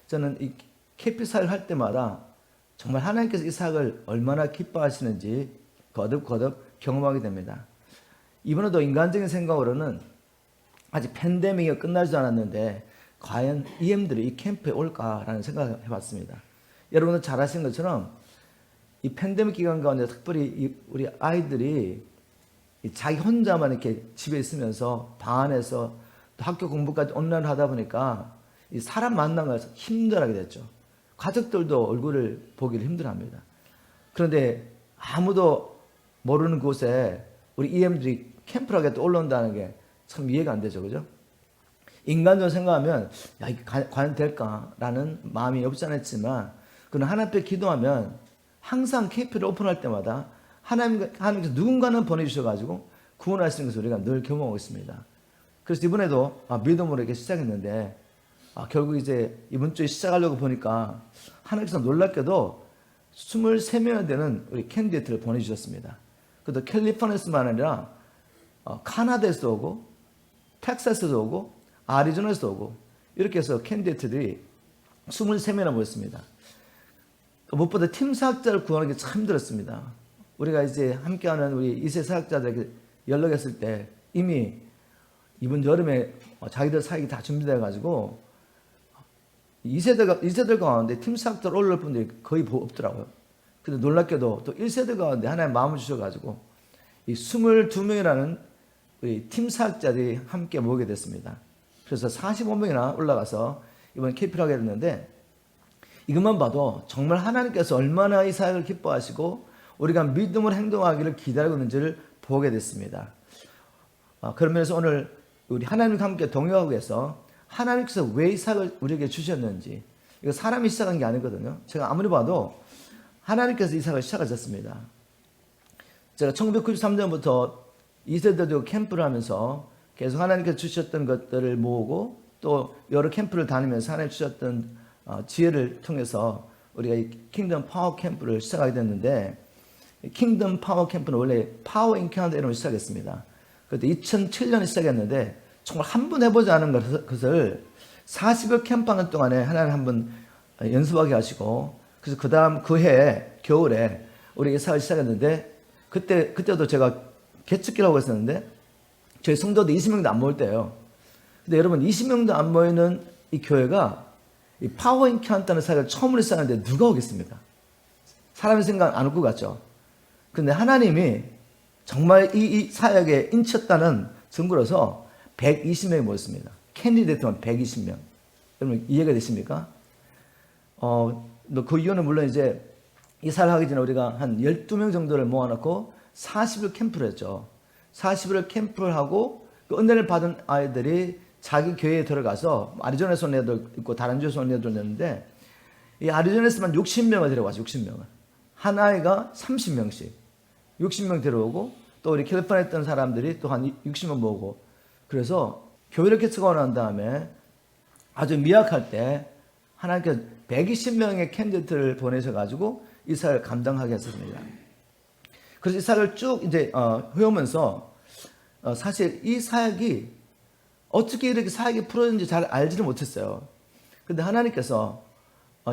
저는 이 캠프 사역을 할 때마다 정말 하나님께서 이 사역을 얼마나 기뻐하시는지 거듭 경험하게 됩니다. 이번에도 인간적인 생각으로는 아직 팬데믹이 끝나지 않았는데 과연 EM들이 이 캠프에 올까라는 생각을 해봤습니다. 여러분은 잘 아시는 것처럼 이 팬데믹 기간 가운데 특별히 우리 아이들이 자기 혼자만 이렇게 집에 있으면서 방 안에서 또 학교 공부까지 온라인으로 하다 보니까 이 사람 만나는 걸 힘들어하게 됐죠. 가족들도 얼굴을 보기를 힘들어합니다. 그런데 아무도 모르는 곳에 우리 EM들이 캠프를 하게 또 올라온다는 게 참 이해가 안 되죠. 그죠? 인간적으로 생각하면 야, 이게 과연 될까라는 마음이 없지 않았지만 그러나 하나님 앞에 기도하면 항상 캠프를 오픈할 때마다 하나님께서 누군가는 보내주셔가지고 구원하시는 것을 우리가 늘 경험하고 있습니다. 그래서 이번에도 믿음으로 이렇게 시작했는데 결국 이제 이번 주에 시작하려고 보니까 하나님께서 놀랍게도 23명이 되는 우리 캔디데이트를 보내주셨습니다. 그것도 캘리포니아에서만 아니라 카나다에서도 오고 텍사스도 오고 아리조나에서도 오고 이렇게 해서 캔디데이트들이 23명이나 모였습니다. 무엇보다 팀 사역자를 구하는 게 참 힘들었습니다. 우리가 이제 함께하는 우리 2세 사역자들에게 연락했을 때 이미 이번 여름에 자기들 사역이 다 준비되어 가지고 2세들 가운데 팀 사역자를 올릴 분들이 거의 없더라고요. 근데 놀랍게도 또 1세대 가운데 하나님 마음을 주셔가지고 이 22명이라는 우리 팀 사역자들이 함께 모이게 됐습니다. 그래서 45명이나 올라가서 이번 캠프를 하게 됐는데 이것만 봐도 정말 하나님께서 얼마나 이 사역을 기뻐하시고 우리가 믿음으로 행동하기를 기다리고 있는지를 보게 됐습니다. 그런 면에서 오늘 우리 하나님과 함께 동역하기 위해서 하나님께서 왜 이 사역을 우리에게 주셨는지 이거 사람이 시작한 게 아니거든요. 제가 아무리 봐도 하나님께서 이 사역을 시작하셨습니다. 제가 1993년부터 2세대도 캠프를 하면서 계속 하나님께서 주셨던 것들을 모으고 또 여러 캠프를 다니면서 하나님 주셨던 지혜를 통해서 우리가 이 킹덤 파워 캠프를 시작하게 됐는데 킹덤 파워 캠프는 원래 파워 인 캐나다 이름으로 시작했습니다. 그때 2007년에 시작했는데 정말 한 번 해보지 않은 것을 40여 캠프 하는 동안에 하나님 한번 연습하게 하시고 그래서 그 다음 그 해에 겨울에 우리 사역을 시작했는데 그때도 제가 개척기라고 했었는데 저희 성도들 20명도 안 모일 때예요. 근데 여러분 20명도 안 모이는 이 교회가 이 파워인 캐나다는 사역을 처음으로 시작하는데 누가 오겠습니까? 사람의 생각 안 올 것 같죠? 근데 하나님이 정말 이 사역에 인쳤다는 증거로서 120명이 모였습니다. 캔디데이트만 120명. 여러분 이해가 되십니까? 그 이유는 물론 이제 이 사역을 하기 전에 우리가 한 12명 정도를 모아놓고 40일 캠프를 했죠. 40일 캠프를 하고 그 은혜를 받은 아이들이 자기 교회에 들어가서 아리조나에서 온 애도 있고 다른 주에서 온 애도 있는데 이 아리조나에서만 60명을 데려와서 60명을 한 아이가 30명씩 60명 데려오고 또 우리 캘리포니아에 있던 사람들이 또 한 60명 모으고 그래서 교회를 개척하고 난 다음에 아주 미약할 때 하나님께서 120명의 캔디데이트를 보내셔가지고 이 사역을 감당하게 했습니다. 그래서 이 사역을 쭉 이제 해오면서 사실 이 사역이 어떻게 이렇게 사역이 풀어졌는지 잘 알지를 못했어요. 근데 하나님께서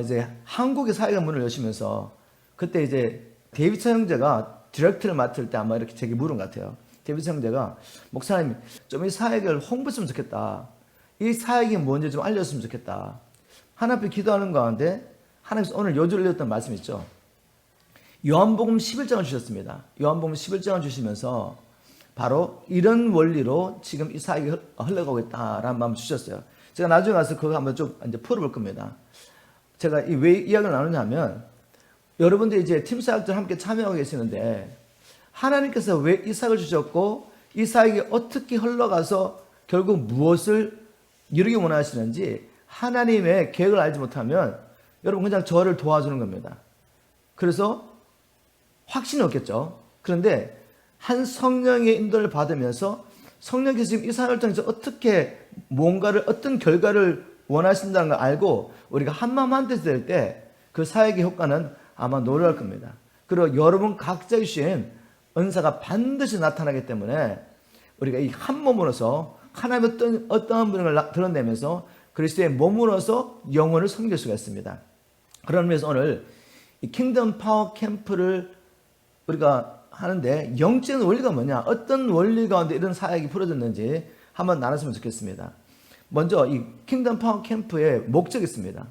이제 한국의 사역의 문을 여시면서 그때 이제 데이비드 형제가 디렉터를 맡을 때 아마 이렇게 제게 물은 것 같아요. 데이비드 형제가 목사님 좀 이 사역을 홍보했으면 좋겠다. 이 사역이 뭔지 좀 알려줬으면 좋겠다. 하나님 앞에 기도하는 가운데 하나님께서 오늘 요주를 내렸던 말씀 있죠. 요한복음 11장을 주셨습니다. 요한복음 11장을 주시면서 바로 이런 원리로 지금 이 사역이 흘러가고 있다라는 마음을 주셨어요. 제가 나중에 가서 그거 한번 좀 이제 풀어볼 겁니다. 제가 왜 이야기를 나누냐면 여러분들이 이제 팀 사역들 함께 참여하고 계시는데 하나님께서 왜 이 사역을 주셨고 이 사역이 어떻게 흘러가서 결국 무엇을 이루기 원하시는지 하나님의 계획을 알지 못하면 여러분 그냥 저를 도와주는 겁니다. 그래서 확신이 없겠죠. 그런데 한 성령의 인도를 받으면서 성령께서 지금 이 사역을 통해서 어떻게 뭔가를 어떤 결과를 원하신다는 걸 알고 우리가 한마음 한뜻이 될 때 그 사역의 효과는 아마 노래할 겁니다. 그리고 여러분 각자 주신 은사가 반드시 나타나기 때문에 우리가 이 한 몸으로서 하나님의 어떠한 분을 드러내면서 그리스도의 몸으로서 영혼을 섬길 수가 있습니다. 그런 면에서 오늘 이 킹덤 파워 캠프를 우리가 하는데 영적인 원리가 뭐냐, 어떤 원리 가운데 이런 사역이 풀어졌는지 한번 나눴으면 좋겠습니다. 먼저 이 킹덤 파워 캠프의 목적이 있습니다.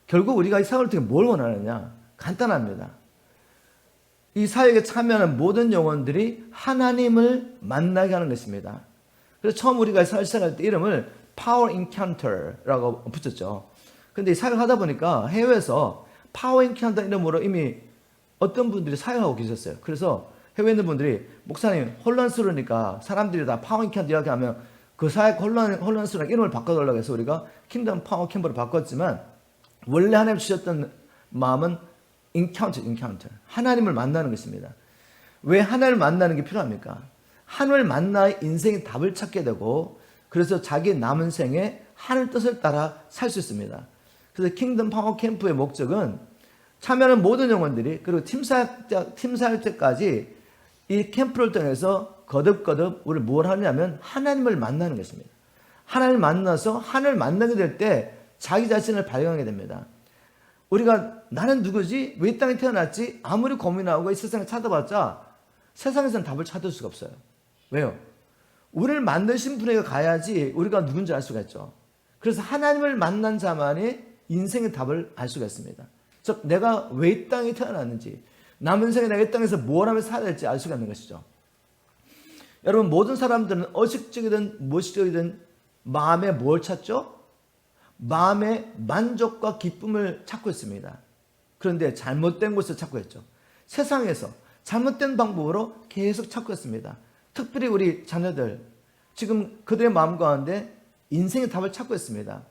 결국 우리가 이 사역을 통해 뭘 원하느냐? 간단합니다. 이 사역에 참여하는 모든 영혼들이 하나님을 만나게 하는 것입니다. 그래서 처음 우리가 사역 시작할 때 이름을 파워 인카운터라고 붙였죠. 근데 이 사역을 하다 보니까 해외에서 파워 인카운터 이름으로 이미 어떤 분들이 사역하고 계셨어요. 그래서 해외에 있는 분들이 목사님 혼란스러우니까 사람들이 다 파워 인카운터 이야기하면 그 사역 혼란스러운 이름을 바꿔달라고 해서 우리가 킹덤 파워 캠프로 바꿨지만 원래 하나님 주셨던 마음은 인카운터 하나님을 만나는 것입니다. 왜 하나님을 만나는 게 필요합니까? 하나님을 만나 인생의 답을 찾게 되고 그래서 자기 남은 생에 하늘 뜻을 따라 살 수 있습니다. 그래서 킹덤 파워 캠프의 목적은 참여하는 모든 영혼들이 그리고 팀 사역 때까지 이 캠프를 통해서 거듭 우리를 뭘 하냐면 하나님을 만나는 것입니다. 하나님을 만나서 하나님을 만나게 될 때 자기 자신을 발견하게 됩니다. 우리가 나는 누구지? 왜 이 땅에 태어났지? 아무리 고민하고 이 세상을 찾아봤자 세상에서는 답을 찾을 수가 없어요. 왜요? 우리를 만드신 분에게 가야지 우리가 누군지 알 수가 있죠. 그래서 하나님을 만난 자만이 인생의 답을 알 수가 있습니다. 즉 내가 왜 이 땅에 태어났는지, 남은 생에 내가 이 땅에서 뭘 하며 살아야 될지 알 수가 있는 것이죠. 여러분 모든 사람들은 의식적이든 무의식적이든 마음에 뭘 찾죠? 마음의 만족과 기쁨을 찾고 있습니다. 그런데 잘못된 곳을 찾고 있죠. 세상에서 잘못된 방법으로 계속 찾고 있습니다. 특별히 우리 자녀들 지금 그들의 마음 가운데 인생의 답을 찾고 있습니다.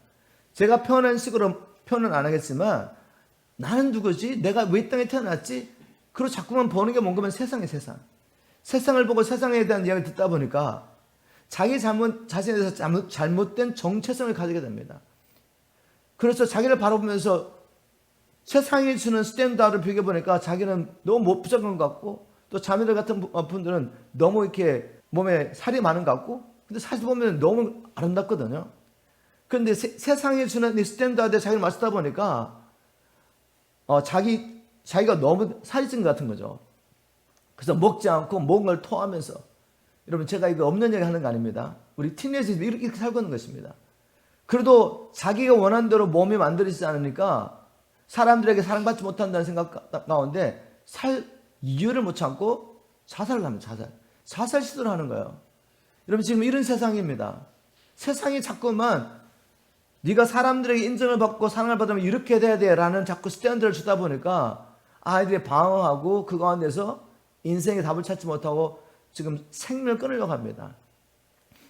제가 표현한 식으로 표현은 안 하겠지만 나는 누구지? 내가 왜 이 땅에 태어났지? 그리고 자꾸만 보는 게 뭔가 하면 세상을 보고 세상에 대한 이야기를 듣다 보니까 자기 자신에 대해서 잘못된 정체성을 가지게 됩니다. 그래서 자기를 바라보면서 세상이 주는 스탠다드를 비교해보니까 자기는 너무 못 부족한 것 같고 또 자매들 같은 분들은 너무 이렇게 몸에 살이 많은 것 같고 근데 사실 보면 너무 아름답거든요. 그런데 세상이 주는 이 스탠다드에 자기를 맞추다 보니까 자기가 너무 살이 찐 것 같은 거죠. 그래서 먹지 않고 뭔가를 토하면서 여러분 제가 이거 없는 얘기 하는 거 아닙니다. 우리 티네이저들이 이렇게 살고 있는 것입니다. 그래도 자기가 원하는 대로 몸이 만들어지지 않으니까 사람들에게 사랑받지 못한다는 생각 가운데 살 이유를 못 참고 자살을 합니다. 자살 시도를 하는 거예요. 여러분 지금 이런 세상입니다. 세상이 자꾸만 네가 사람들에게 인정을 받고 사랑을 받으면 이렇게 돼야 돼 라는 자꾸 스탠드를 주다 보니까 아이들이 방황하고 그 가운데서 인생의 답을 찾지 못하고 지금 생명을 끊으려고 합니다.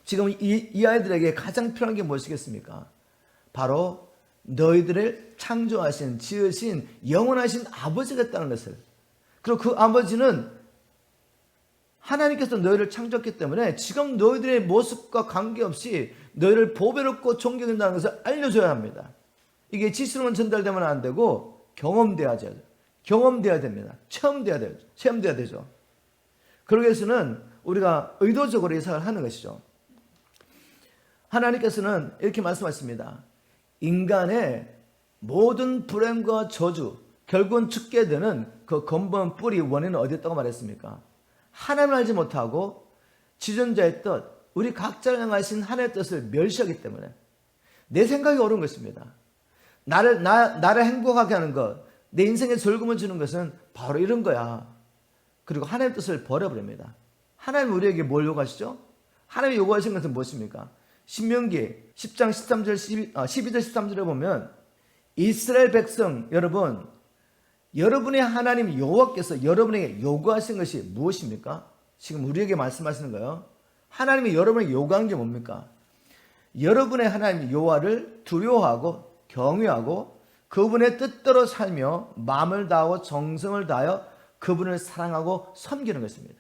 지금 이 아이들에게 가장 필요한 게 무엇이겠습니까? 바로 너희들을 창조하신, 지으신, 영원하신 아버지가 있다는 것을. 그리고 그 아버지는 하나님께서 너희를 창조했기 때문에 지금 너희들의 모습과 관계없이 너희를 보배롭고 존경한다는 것을 알려줘야 합니다. 이게 지식으로만 전달되면 안 되고 경험돼야 됩니다. 체험돼야 되죠. 그러기 위해서는 우리가 의도적으로 이 사역을 하는 것이죠. 하나님께서는 이렇게 말씀하십니다. 인간의 모든 불행과 저주, 결국은 죽게 되는 그 근본 뿌리 원인은 어디 있다고 말했습니까? 하나님을 알지 못하고 지존자의 뜻, 우리 각자를 향하신 하나님의 뜻을 멸시하기 때문에 내 생각이 옳은 것입니다. 나를 행복하게 하는 것, 내 인생에 즐거움을 주는 것은 바로 이런 거야. 그리고 하나님의 뜻을 버려버립니다. 하나님 우리에게 뭘 요구하시죠? 하나님이 요구하신 것은 무엇입니까? 신명기 10장 12절 13절에 보면 이스라엘 백성 여러분, 여러분의 하나님 여호와께서 여러분에게 요구하신 것이 무엇입니까? 지금 우리에게 말씀하시는 거예요. 하나님이 여러분에게 요구한 게 뭡니까? 여러분의 하나님 여호와를 두려워하고 경외하고 그분의 뜻대로 살며 마음을 다하고 정성을 다하여 그분을 사랑하고 섬기는 것입니다.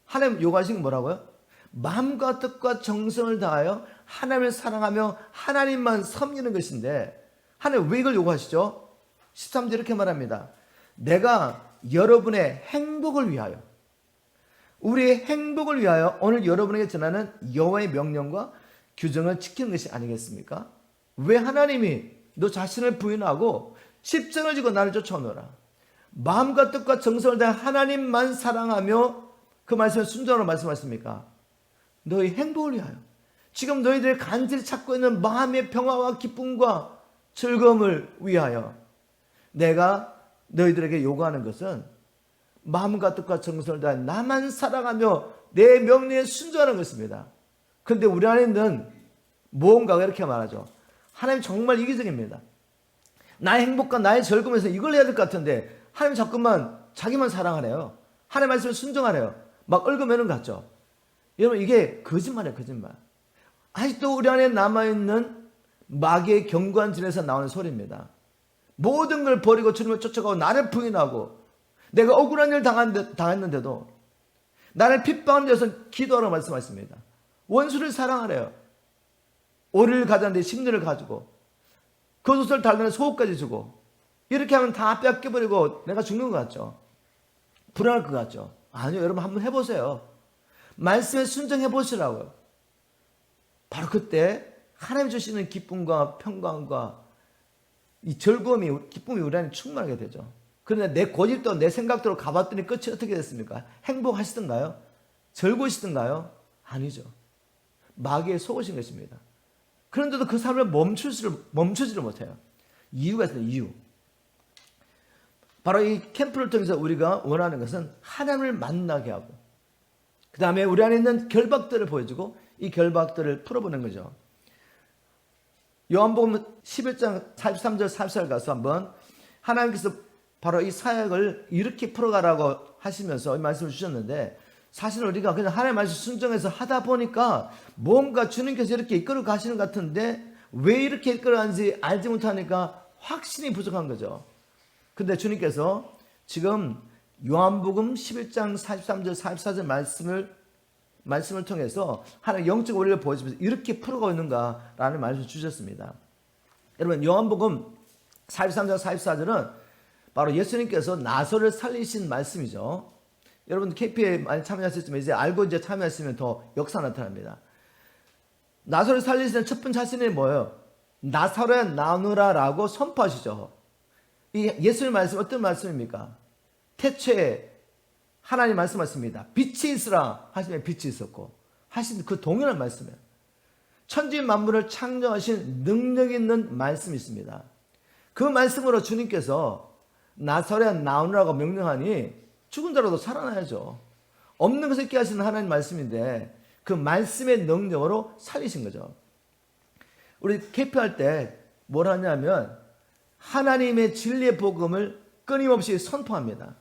하나님 요구하신 게 뭐라고요? 마음과 뜻과 정성을 다하여 하나님을 사랑하며 하나님만 섬기는 것인데 하나님 왜 이걸 요구하시죠? 13절 이렇게 말합니다. 내가 여러분의 행복을 위하여, 우리의 행복을 위하여 오늘 여러분에게 전하는 여호와의 명령과 규정을 지키는 것이 아니겠습니까? 왜 하나님이 너 자신을 부인하고 십자가를 지고 나를 쫓아오너라. 마음과 뜻과 정성을 다해 하나님만 사랑하며 그 말씀을 순종하라고 말씀하십니까? 너희 행복을 위하여. 지금 너희들이 간절히 찾고 있는 마음의 평화와 기쁨과 즐거움을 위하여 내가 너희들에게 요구하는 것은 마음과 뜻과 정성을 다해 나만 사랑하며 내 명령에 순종하는 것입니다. 그런데 우리 안에 있는 무언가가 이렇게 말하죠. 하나님 정말 이기적입니다. 나의 행복과 나의 즐거움에서 이걸 해야 될 것 같은데 하나님 자꾸만 자기만 사랑하래요. 하나님 말씀을 순종하래요. 막 얽어매는 것 같죠. 여러분 이게 거짓말이에요. 거짓말. 아직도 우리 안에 남아있는 마귀의 견고한 진에서 나오는 소리입니다. 모든 걸 버리고 주님을 쫓아가고 나를 부인하고 내가 억울한 일을 당했는데도 나를 핍박하는 데서 기도하라고 말씀하십니다. 원수를 사랑하래요. 오리를 가졌는데 심리를 가지고 겉옷을 달라는 속옷까지 주고 이렇게 하면 다 뺏겨버리고 내가 죽는 것 같죠. 불안할 것 같죠. 아니요. 여러분 한번 해보세요. 말씀에 순종해보시라고요. 바로 그때 하나님 주시는 기쁨과 평강과 이 즐거움이 기쁨이 우리 안에 충만하게 되죠. 그런데 내 고집도 내 생각대로 가봤더니 끝이 어떻게 됐습니까? 행복하시던가요? 즐거우시던가요? 아니죠. 마귀에 속으신 것입니다. 그런데도 그 삶을 멈추지를 못해요. 이유가 있어요. 이유. 바로 이 캠프를 통해서 우리가 원하는 것은 하나님을 만나게 하고 그 다음에 우리 안에 있는 결박들을 보여주고 이 결박들을 풀어보는 거죠. 요한복음 11장 43절 44절 가서 한번 하나님께서 바로 이 사역을 이렇게 풀어가라고 하시면서 이 말씀을 주셨는데 사실 우리가 그냥 하나님의 말씀 순종해서 하다 보니까 뭔가 주님께서 이렇게 이끌어 가시는 것 같은데 왜 이렇게 이끌어 가는지 알지 못하니까 확신이 부족한 거죠. 근데 주님께서 지금 요한복음 11장 43절 44절 말씀을 통해서 하나님 영적 원리를 보여주면서 이렇게 풀어가고 있는가라는 말씀을 주셨습니다. 여러분 요한복음 43장 44절은 바로 예수님께서 나사로를 살리신 말씀이죠. 여러분 KP에 많이 참여하셨지만 이제 알고 이제 참여하시면 더 역사가 나타납니다. 나사로를 살리시는 첫 번째 하시는 게 뭐예요? 나사로야 나오느라라고 선포하시죠. 이 예수님 말씀 어떤 말씀입니까? 태초에 하나님 말씀하십니다. 빛이 있으라 하시면 빛이 있었고 하신 그 동일한 말씀이에요. 천지 만물을 창조하신 능력 있는 말씀이 있습니다. 그 말씀으로 주님께서 나사로야 나오느라고 명령하니 죽은 자라도 살아나야죠. 없는 것을 있게 하시는 하나님 말씀인데 그 말씀의 능력으로 살리신 거죠. 우리 개표할 때 뭘 하냐면 하나님의 진리의 복음을 끊임없이 선포합니다.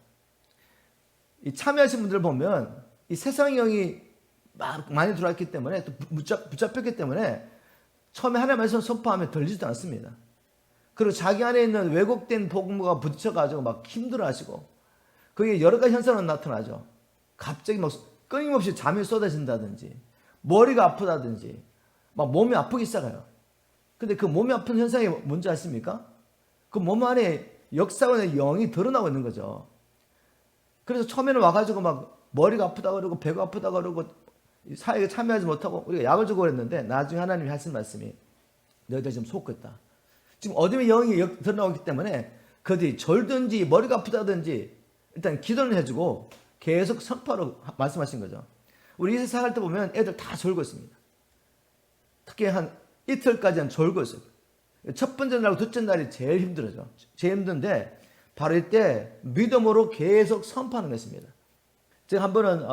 이 참여하신 분들 보면 이 세상의 영이 많이 들어왔기 때문에 또 붙잡혔기 때문에 처음에 하나님의 말씀을 선포하면 들리지도 않습니다. 그리고 자기 안에 있는 왜곡된 복음과 부딪혀가지고 막 힘들어하시고 그게 여러 가지 현상으로 나타나죠. 갑자기 막 끊임없이 잠이 쏟아진다든지 머리가 아프다든지 막 몸이 아프기 시작해요. 근데 그 몸이 아픈 현상이 뭔지 아십니까? 그 몸 안에 역사원의 영이 드러나고 있는 거죠. 그래서 처음에는 와가지고 막 머리가 아프다 그러고 배가 아프다 그러고 사역에 참여하지 못하고 우리가 약을 주고 그랬는데 나중에 하나님이 하신 말씀이 너희들 지금 속고 있다. 지금 어둠의 영이 드러나고 있기 때문에 그들이 졸든지 머리가 아프다든지 일단 기도를 해주고 계속 선포하러 말씀하신 거죠. 우리 이세 사역할 때 보면 애들 다 졸고 있습니다. 특히 한 이틀까지는 졸고 있어요. 첫 번째 날하고 둘째 날이 제일 힘들어져. 제일 힘든데 바로 이때 믿음으로 계속 선포하는 것입니다. 제가 한 번은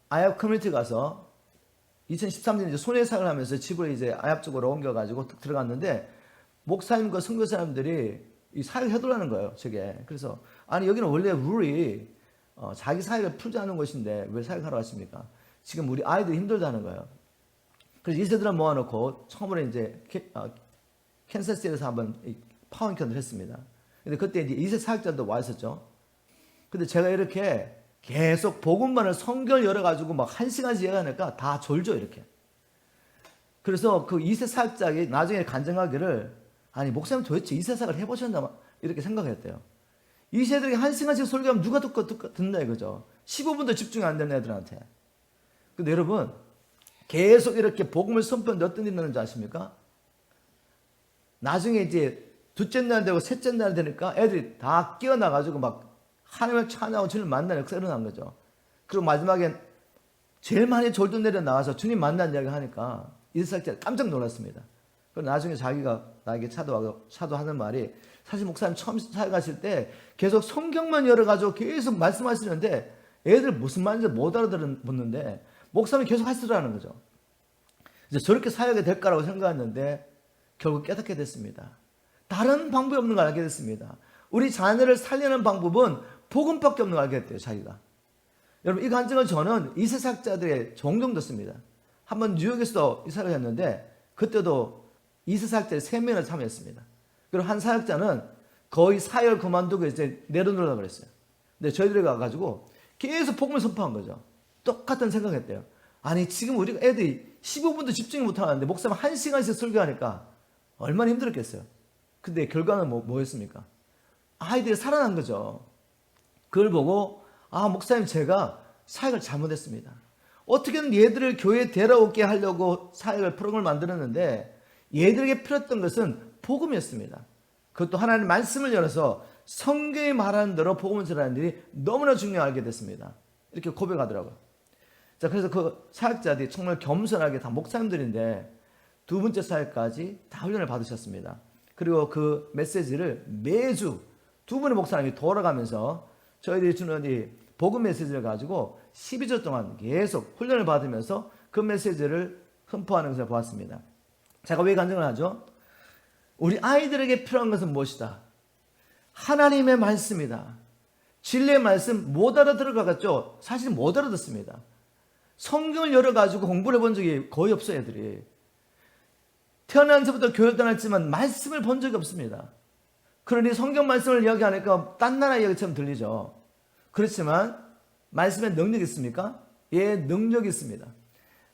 아랍 커뮤니티 가서 2013년에 손해 사역을 하면서 집으로 이제 아랍 쪽으로 옮겨가지고 들어갔는데 목사님과 선교사님들이 이 사역을 해달라는 거예요. 저게. 그래서 아니 여기는 원래 룰이 자기 사역을 풀자는 곳인데 왜 사역하러 왔습니까? 지금 우리 아이들이 힘들다는 거예요. 그래서 이세들을 모아놓고 처음으로 이제 캔사스에서 한번 파워인턴을 했습니다. 근데 그때 이제 2세 사역자도 와 있었죠. 근데 제가 이렇게 계속 복음만을 성경을 열어가지고 막 1시간씩 얘기하니까 다 졸죠, 이렇게. 그래서 그 2세 사역자가 나중에 간증하기를 아니, 목사님 도대체 2세 사역을 해보셨나? 이렇게 생각했대요. 2세들에게 1시간씩 설교하면 누가 듣나 이거죠. 15분도 집중이 안 되는 애들한테. 근데 여러분, 계속 이렇게 복음을 선포하는데 어떤 일이 나는지 아십니까? 나중에 이제 둘째 날 되고 셋째 날 되니까 애들이 다 깨어나가지고 막 하나님을 찬양하고 주님 만나는 역사가 일어난 거죠. 그리고 마지막엔 제일 많이 졸도 내려 나와서 주님 만난 이야기 하니까 이스라엘이 깜짝 놀랐습니다. 그리고 나중에 자기가 나에게 차도하는 말이, 사실 목사님 처음 사역하실 때 계속 성경만 열어가지고 계속 말씀하시는데 애들 무슨 말인지 못 알아듣는데 목사님이 계속 하시더라는 거죠. 이제 저렇게 사역이 될 거라고 생각했는데 결국 깨닫게 됐습니다. 다른 방법이 없는 걸 알게 됐습니다. 우리 자녀를 살리는 방법은 복음밖에 없는 걸 알게 됐대요, 자기가. 여러분, 이 간증을 저는 이세사역자들의 종종 듣습니다. 한번 뉴욕에서 이사를 했는데 그때도 이세사역자들이 3명이나 참여했습니다. 그리고 한 사역자는 거의 사역을 그만두고 이제 내려놓으려고 그랬어요. 근데 저희들이 가가지고 계속 복음을 선포한 거죠. 똑같은 생각했대요. 아니, 지금 우리가 애들이 15분도 집중을 못하는데 목사님 1시간씩 설교하니까 얼마나 힘들었겠어요. 근데 결과는 뭐였습니까? 아이들이 살아난 거죠. 그걸 보고, 아, 목사님, 제가 사역을 잘못했습니다. 어떻게든 얘들을 교회에 데려오게 하려고 사역을 프로그램을 만들었는데 얘들에게 필요했던 것은 복음이었습니다. 그것도 하나님의 말씀을 열어서 성경이 말하는 대로 복음을 전하는 일이 너무나 중요하게 알게 됐습니다. 이렇게 고백하더라고요. 자, 그래서 그 사역자들이 정말 겸손하게 다 목사님들인데 두 번째 사역까지 다 훈련을 받으셨습니다. 그리고 그 메시지를 매주 두 분의 목사님이 돌아가면서 저희들이 주는 이 복음 메시지를 가지고 12주 동안 계속 훈련을 받으면서 그 메시지를 선포하는 것을 보았습니다. 제가 왜 간증을 하죠? 우리 아이들에게 필요한 것은 무엇이다? 하나님의 말씀이다. 진리의 말씀 못 알아들어가겠죠? 사실 못 알아듣습니다. 성경을 열어가지고 공부를 해본 적이 거의 없어요, 애들이. 태어난서부터 교육 다녔지만 말씀을 본 적이 없습니다. 그러니 성경 말씀을 이야기하니까 딴 나라 이야기처럼 들리죠. 그렇지만 말씀에 능력이 있습니까? 예, 능력이 있습니다.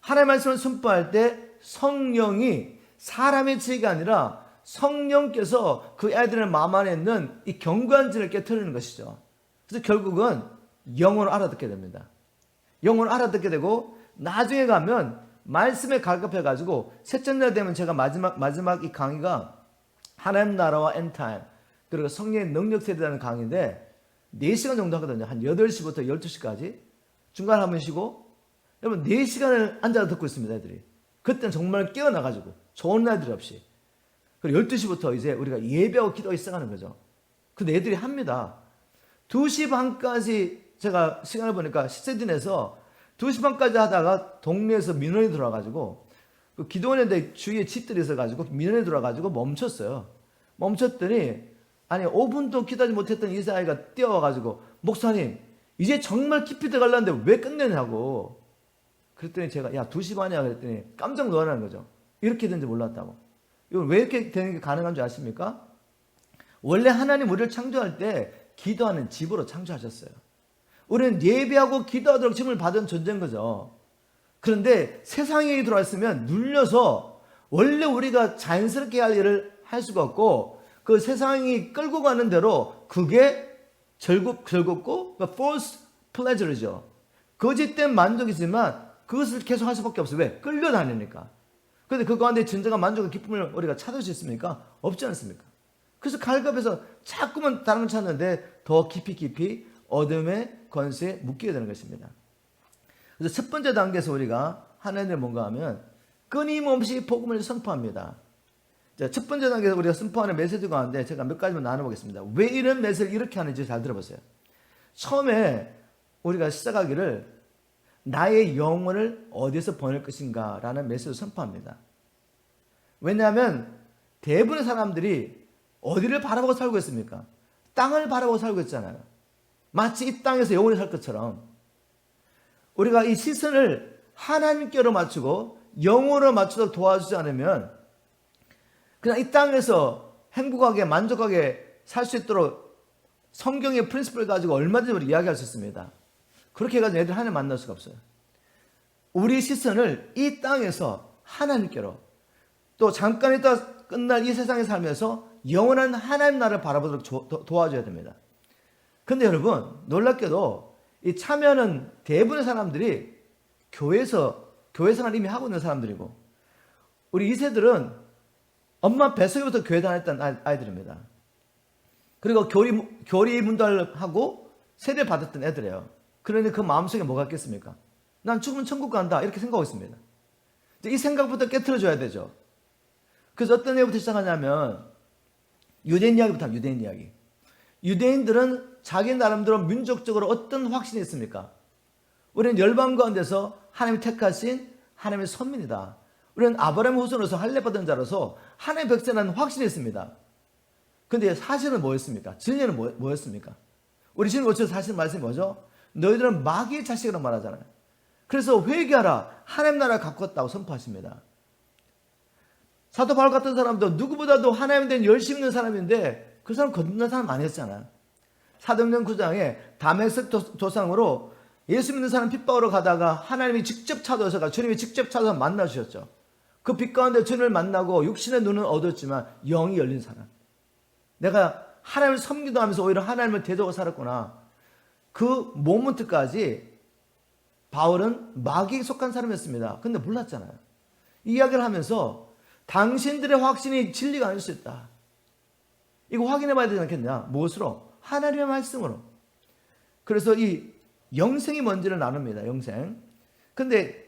하나님의 말씀을 선포할 때 성령이 사람의 지혜가 아니라 성령께서 그 아이들의 마음 안에 있는 이 경관진을 깨트리는 것이죠. 그래서 결국은 영어로 알아듣게 됩니다. 영어로 알아듣게 되고 나중에 가면 말씀에 갈급해가지고 셋째 날 되면 제가 마지막 이 강의가 하나님 나라와 엔타임 그리고 성령의 능력 세대라는 강의인데 4시간 정도 하거든요. 한 8시부터 12시까지 중간에 한번 쉬고 여러분 4시간을 앉아서 듣고 있습니다. 애들이. 그때는 정말 깨어나가지고 좋은 날들이 없이 그리고 12시부터 이제 우리가 예배하고 기도하기 시작하는 거죠. 근데 애들이 합니다. 2시 반까지 제가 시간을 보니까 시세딘에서 2시 반까지 하다가 동네에서 민원이 들어와가지고 그 기도원인데 주위에 집들이 있어가지고 민원이 들어와가지고 멈췄어요. 멈췄더니 아니 5분도 기다리지 못했던 이사야가 뛰어와가지고 목사님 이제 정말 깊이 들어가려는데 왜 끝내냐고. 그랬더니 제가 야 2시 반이야 그랬더니 깜짝 놀라는 거죠. 이렇게 된지 몰랐다고. 이건 왜 이렇게 되는 게 가능한 줄 아십니까? 원래 하나님 우리를 창조할 때 기도하는 집으로 창조하셨어요. 우리는 예배하고 기도하도록 지음을 받은 존재인 거죠. 그런데 세상에 들어왔으면 눌려서 원래 우리가 자연스럽게 할 일을 할 수가 없고 그 세상이 끌고 가는 대로 그게 즐겁고 그러니까 false pleasure죠. 거짓된 만족이지만 그것을 계속 할 수밖에 없어요. 왜? 끌려다니니까. 그런데 그 가운데 진정한 만족과 기쁨을 우리가 찾을 수 있습니까? 없지 않습니까? 그래서 갈급해서 자꾸만 다른 걸 찾는데 더 깊이 어둠의 권세에 묶이게 되는 것입니다. 그래서 첫 번째 단계에서 우리가 하는 일이 뭔가 하면 끊임없이 복음을 선포합니다. 자, 첫 번째 단계에서 우리가 선포하는 메시지 가운데 제가 몇 가지만 나눠보겠습니다. 왜 이런 메시지를 이렇게 하는지 잘 들어보세요. 처음에 우리가 시작하기를 나의 영혼을 어디서 보낼 것인가 라는 메시지를 선포합니다. 왜냐하면 대부분의 사람들이 어디를 바라보고 살고 있습니까? 땅을 바라보고 살고 있잖아요. 마치 이 땅에서 영원히 살 것처럼 우리가 이 시선을 하나님께로 맞추고 영으로 맞추도록 도와주지 않으면 그냥 이 땅에서 행복하게 만족하게 살 수 있도록 성경의 프린시플을 가지고 얼마든지 우리 이야기할 수 있습니다. 그렇게 해가지고 애들 하나님 만날 수가 없어요. 우리 시선을 이 땅에서 하나님께로 또 잠깐 있다 끝날 이 세상에 살면서 영원한 하나님 나라를 바라보도록 도와줘야 됩니다. 근데 여러분 놀랍게도 이 참여하는 대부분의 사람들이 교회 생활 이미 하고 있는 사람들이고 우리 2세들은 엄마 뱃속에부터 교회 다녔던 아이들입니다. 그리고 교리 문달을 하고 세례 받았던 애들이에요. 그러니 그 마음속에 뭐가 있겠습니까? 난 죽으면 천국 간다 이렇게 생각하고 있습니다. 이 생각부터 깨트려줘야 되죠. 그래서 어떤 얘기부터 시작하냐면 유대인 이야기부터 합니다. 유대인 이야기. 유대인들은 자기 나름대로 민족적으로 어떤 확신이 있습니까? 우리는 열방 가운데서 하나님이 택하신 하나님의 선민이다. 우리는 아브라함의 후손으로서 할례받은 자로서 하나님의 백성이라는 확신이 있습니다. 근데 사실은 뭐였습니까? 진리는 뭐였습니까? 우리 지금 어째 사실 말씀이 뭐죠? 너희들은 마귀의 자식이라고 말하잖아요. 그래서 회개하라. 하나님 나라를 갖고 왔다고 선포하십니다. 사도 바울 같은 사람도 누구보다도 하나님 된 열심 있는 사람인데 그 사람 거듭난 사람 아니었잖아요. 사도행전 9장에 다메섹 도상으로 예수 믿는 사람 핍박으로 가다가 하나님이 직접 찾아오셔서 주님이 직접 찾아서 만나주셨죠. 그 빛 가운데 주님을 만나고 육신의 눈은 얻었지만 영이 열린 사람. 내가 하나님을 섬기도 하면서 오히려 하나님을 대적하고 살았구나. 그 모먼트까지 바울은 마귀에 속한 사람이었습니다. 근데 몰랐잖아요. 이 이야기를 하면서 당신들의 확신이 진리가 아닐 수 있다. 이거 확인해 봐야 되지 않겠냐? 무엇으로? 하나님의 말씀으로. 그래서 이 영생이 뭔지를 나눕니다. 영생. 근데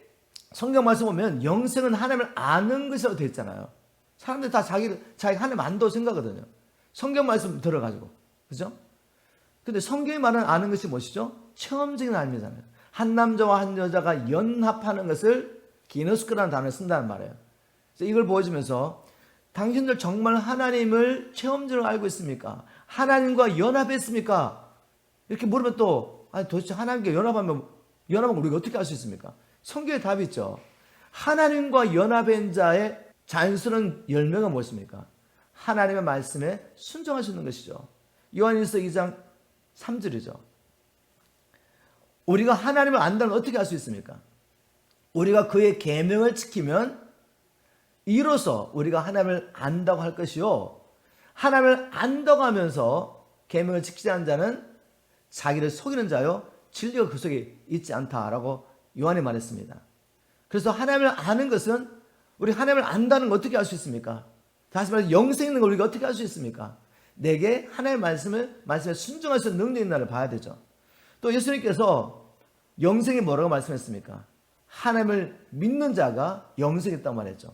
성경 말씀 보면 영생은 하나님을 아는 것이라고 되어 있잖아요. 사람들이 다 자기가 하나님 안다고 생각하거든요. 성경 말씀 들어가지고. 그죠? 근데 성경이 말하는 아는 것이 무엇이죠? 체험적인 알미잖아요. 한 남자와 한 여자가 연합하는 것을 기너스크라는 단어를 쓴다는 말이에요. 그래서 이걸 보여주면서 당신들 정말 하나님을 체험적으로 알고 있습니까? 하나님과 연합했습니까? 이렇게 물으면 또 아니 도대체 하나님과 연합하면 우리가 어떻게 알 수 있습니까? 성경에 답이 있죠. 하나님과 연합한 자의 자연스러운 열매가 무엇입니까? 하나님의 말씀에 순종할 수 있는 것이죠. 요한일서 2장 3절이죠. 우리가 하나님을 안다는 걸 어떻게 알 수 있습니까? 우리가 그의 계명을 지키면 이로써 우리가 하나님을 안다고 할 것이요. 하나님을 안다고 하면서 계명을 지키지 않는 자는 자기를 속이는 자요. 진리가 그 속에 있지 않다라고 요한이 말했습니다. 그래서 하나님을 아는 것은 우리 하나님을 안다는 걸 어떻게 알 수 있습니까? 다시 말해서 영생 있는 걸 우리가 어떻게 알 수 있습니까? 내게 하나님의 말씀에 순종할 수 있는 능력이 있는 나를 봐야 되죠. 또 예수님께서 영생이 뭐라고 말씀했습니까? 하나님을 믿는 자가 영생이 있다고 말했죠.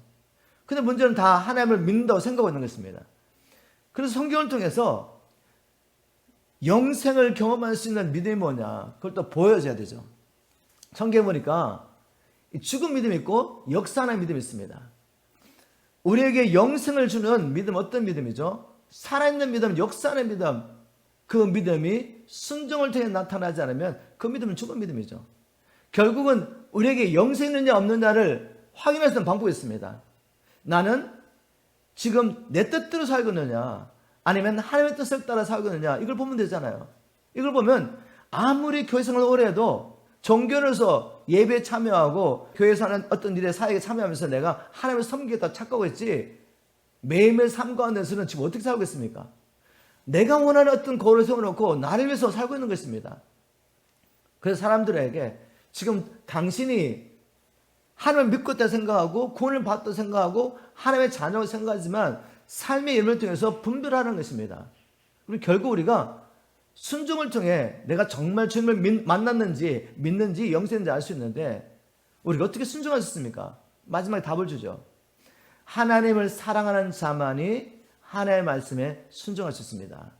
근데 문제는 다 하나님을 믿는다고 생각하고 있는 것입니다. 그래서 성경을 통해서 영생을 경험할 수 있는 믿음이 뭐냐? 그걸 또 보여줘야 되죠. 성경에 보니까 죽은 믿음이 있고 역사하는 믿음이 있습니다. 우리에게 영생을 주는 믿음 어떤 믿음이죠? 살아있는 믿음, 역사하는 믿음. 그 믿음이 순종을 통해 나타나지 않으면 그 믿음은 죽은 믿음이죠. 결국은 우리에게 영생이 있느냐 없느냐를 확인할 수 있는 방법이 있습니다. 나는 지금 내 뜻대로 살고 있느냐 아니면 하나님의 뜻을 따라 살고 있느냐 이걸 보면 되잖아요. 이걸 보면 아무리 교회 생활을 오래 해도 종교로서 예배에 참여하고 교회에서 하는 어떤 일에 사역에 참여하면서 내가 하나님을 섬기겠다 착각하고 있지 매일매일 삶 가운데서는 지금 어떻게 살고 있습니까? 내가 원하는 어떤 거울을 세워놓고 나를 위해서 살고 있는 것입니다. 그래서 사람들에게 지금 당신이 하나님을 믿고 있다 생각하고 구원을 받았다 생각하고 하나님의 자녀라고 생각하지만 삶의 열매를 통해서 분별하는 것입니다. 그리고 결국 우리가 순종을 통해 내가 정말 주님을 만났는지 믿는지 영생인지 알 수 있는데 우리가 어떻게 순종할 수 있습니까? 마지막에 답을 주죠. 하나님을 사랑하는 자만이 하나님의 말씀에 순종할 수 있습니다.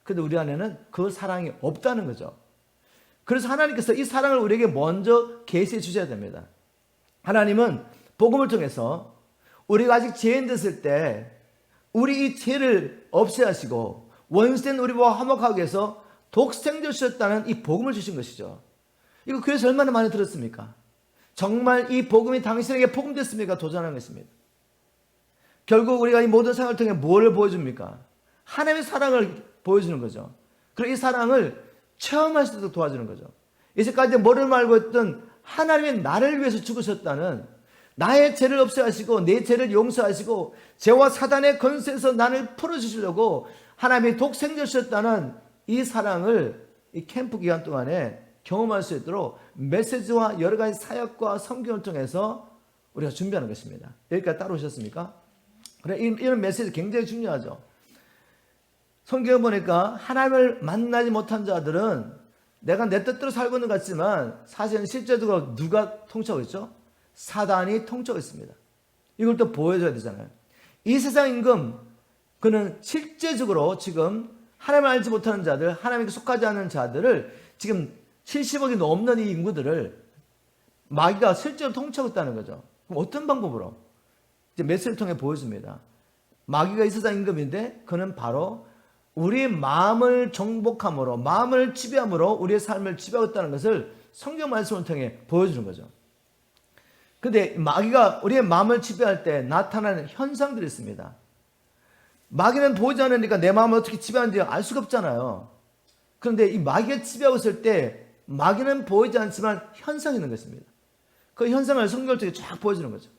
그런데 우리 안에는 그 사랑이 없다는 거죠. 그래서 하나님께서 이 사랑을 우리에게 먼저 계시해 주셔야 됩니다. 하나님은 복음을 통해서 우리가 아직 죄인 됐을 때 우리 이 죄를 없애하시고 원수된 우리와 화목하기 위해서 독생자 주셨다는 이 복음을 주신 것이죠. 이거 교회에서 얼마나 많이 들었습니까? 정말 이 복음이 당신에게 복음됐습니까? 도전하는 것입니다. 결국 우리가 이 모든 상황을 통해 뭐를 보여줍니까? 하나님의 사랑을 보여주는 거죠. 그리고 이 사랑을 체험할 수 있도록 도와주는 거죠. 이제까지 뭐를 말고 했던 하나님의 나를 위해서 죽으셨다는 나의 죄를 없애하시고 내 죄를 용서하시고 죄와 사단의 권세에서 나를 풀어주시려고 하나님이 독생자 주셨다는 이 사랑을 이 캠프 기간 동안에 경험할 수 있도록 메시지와 여러 가지 사역과 성경을 통해서 우리가 준비하는 것입니다. 여기까지 따라오셨습니까? 그래, 이런 메시지 굉장히 중요하죠. 성경에 보니까 하나님을 만나지 못한 자들은 내가 내 뜻대로 살고 있는 것 같지만 사실은 실제적으로 누가 통치하고 있죠? 사단이 통치하고 있습니다. 이걸 또 보여줘야 되잖아요. 이 세상 임금, 그는 실제적으로 지금 하나님을 알지 못하는 자들, 하나님께 속하지 않는 자들을 지금 70억이 넘는 이 인구들을 마귀가 실제로 통치하고 있다는 거죠. 그럼 어떤 방법으로? 이제 메시지를 통해 보여줍니다. 마귀가 이 세상 임금인데 그는 바로 우리의 마음을 정복함으로, 마음을 지배함으로 우리의 삶을 지배하고 있다는 것을 성경 말씀을 통해 보여주는 거죠. 근데 마귀가 우리의 마음을 지배할 때 나타나는 현상들이 있습니다. 마귀는 보이지 않으니까 내 마음을 어떻게 지배하는지 알 수가 없잖아요. 그런데 이 마귀가 지배하고 있을 때 마귀는 보이지 않지만 현상이 있는 것입니다. 그 현상을 성경을 통해 쫙 보여주는 거죠.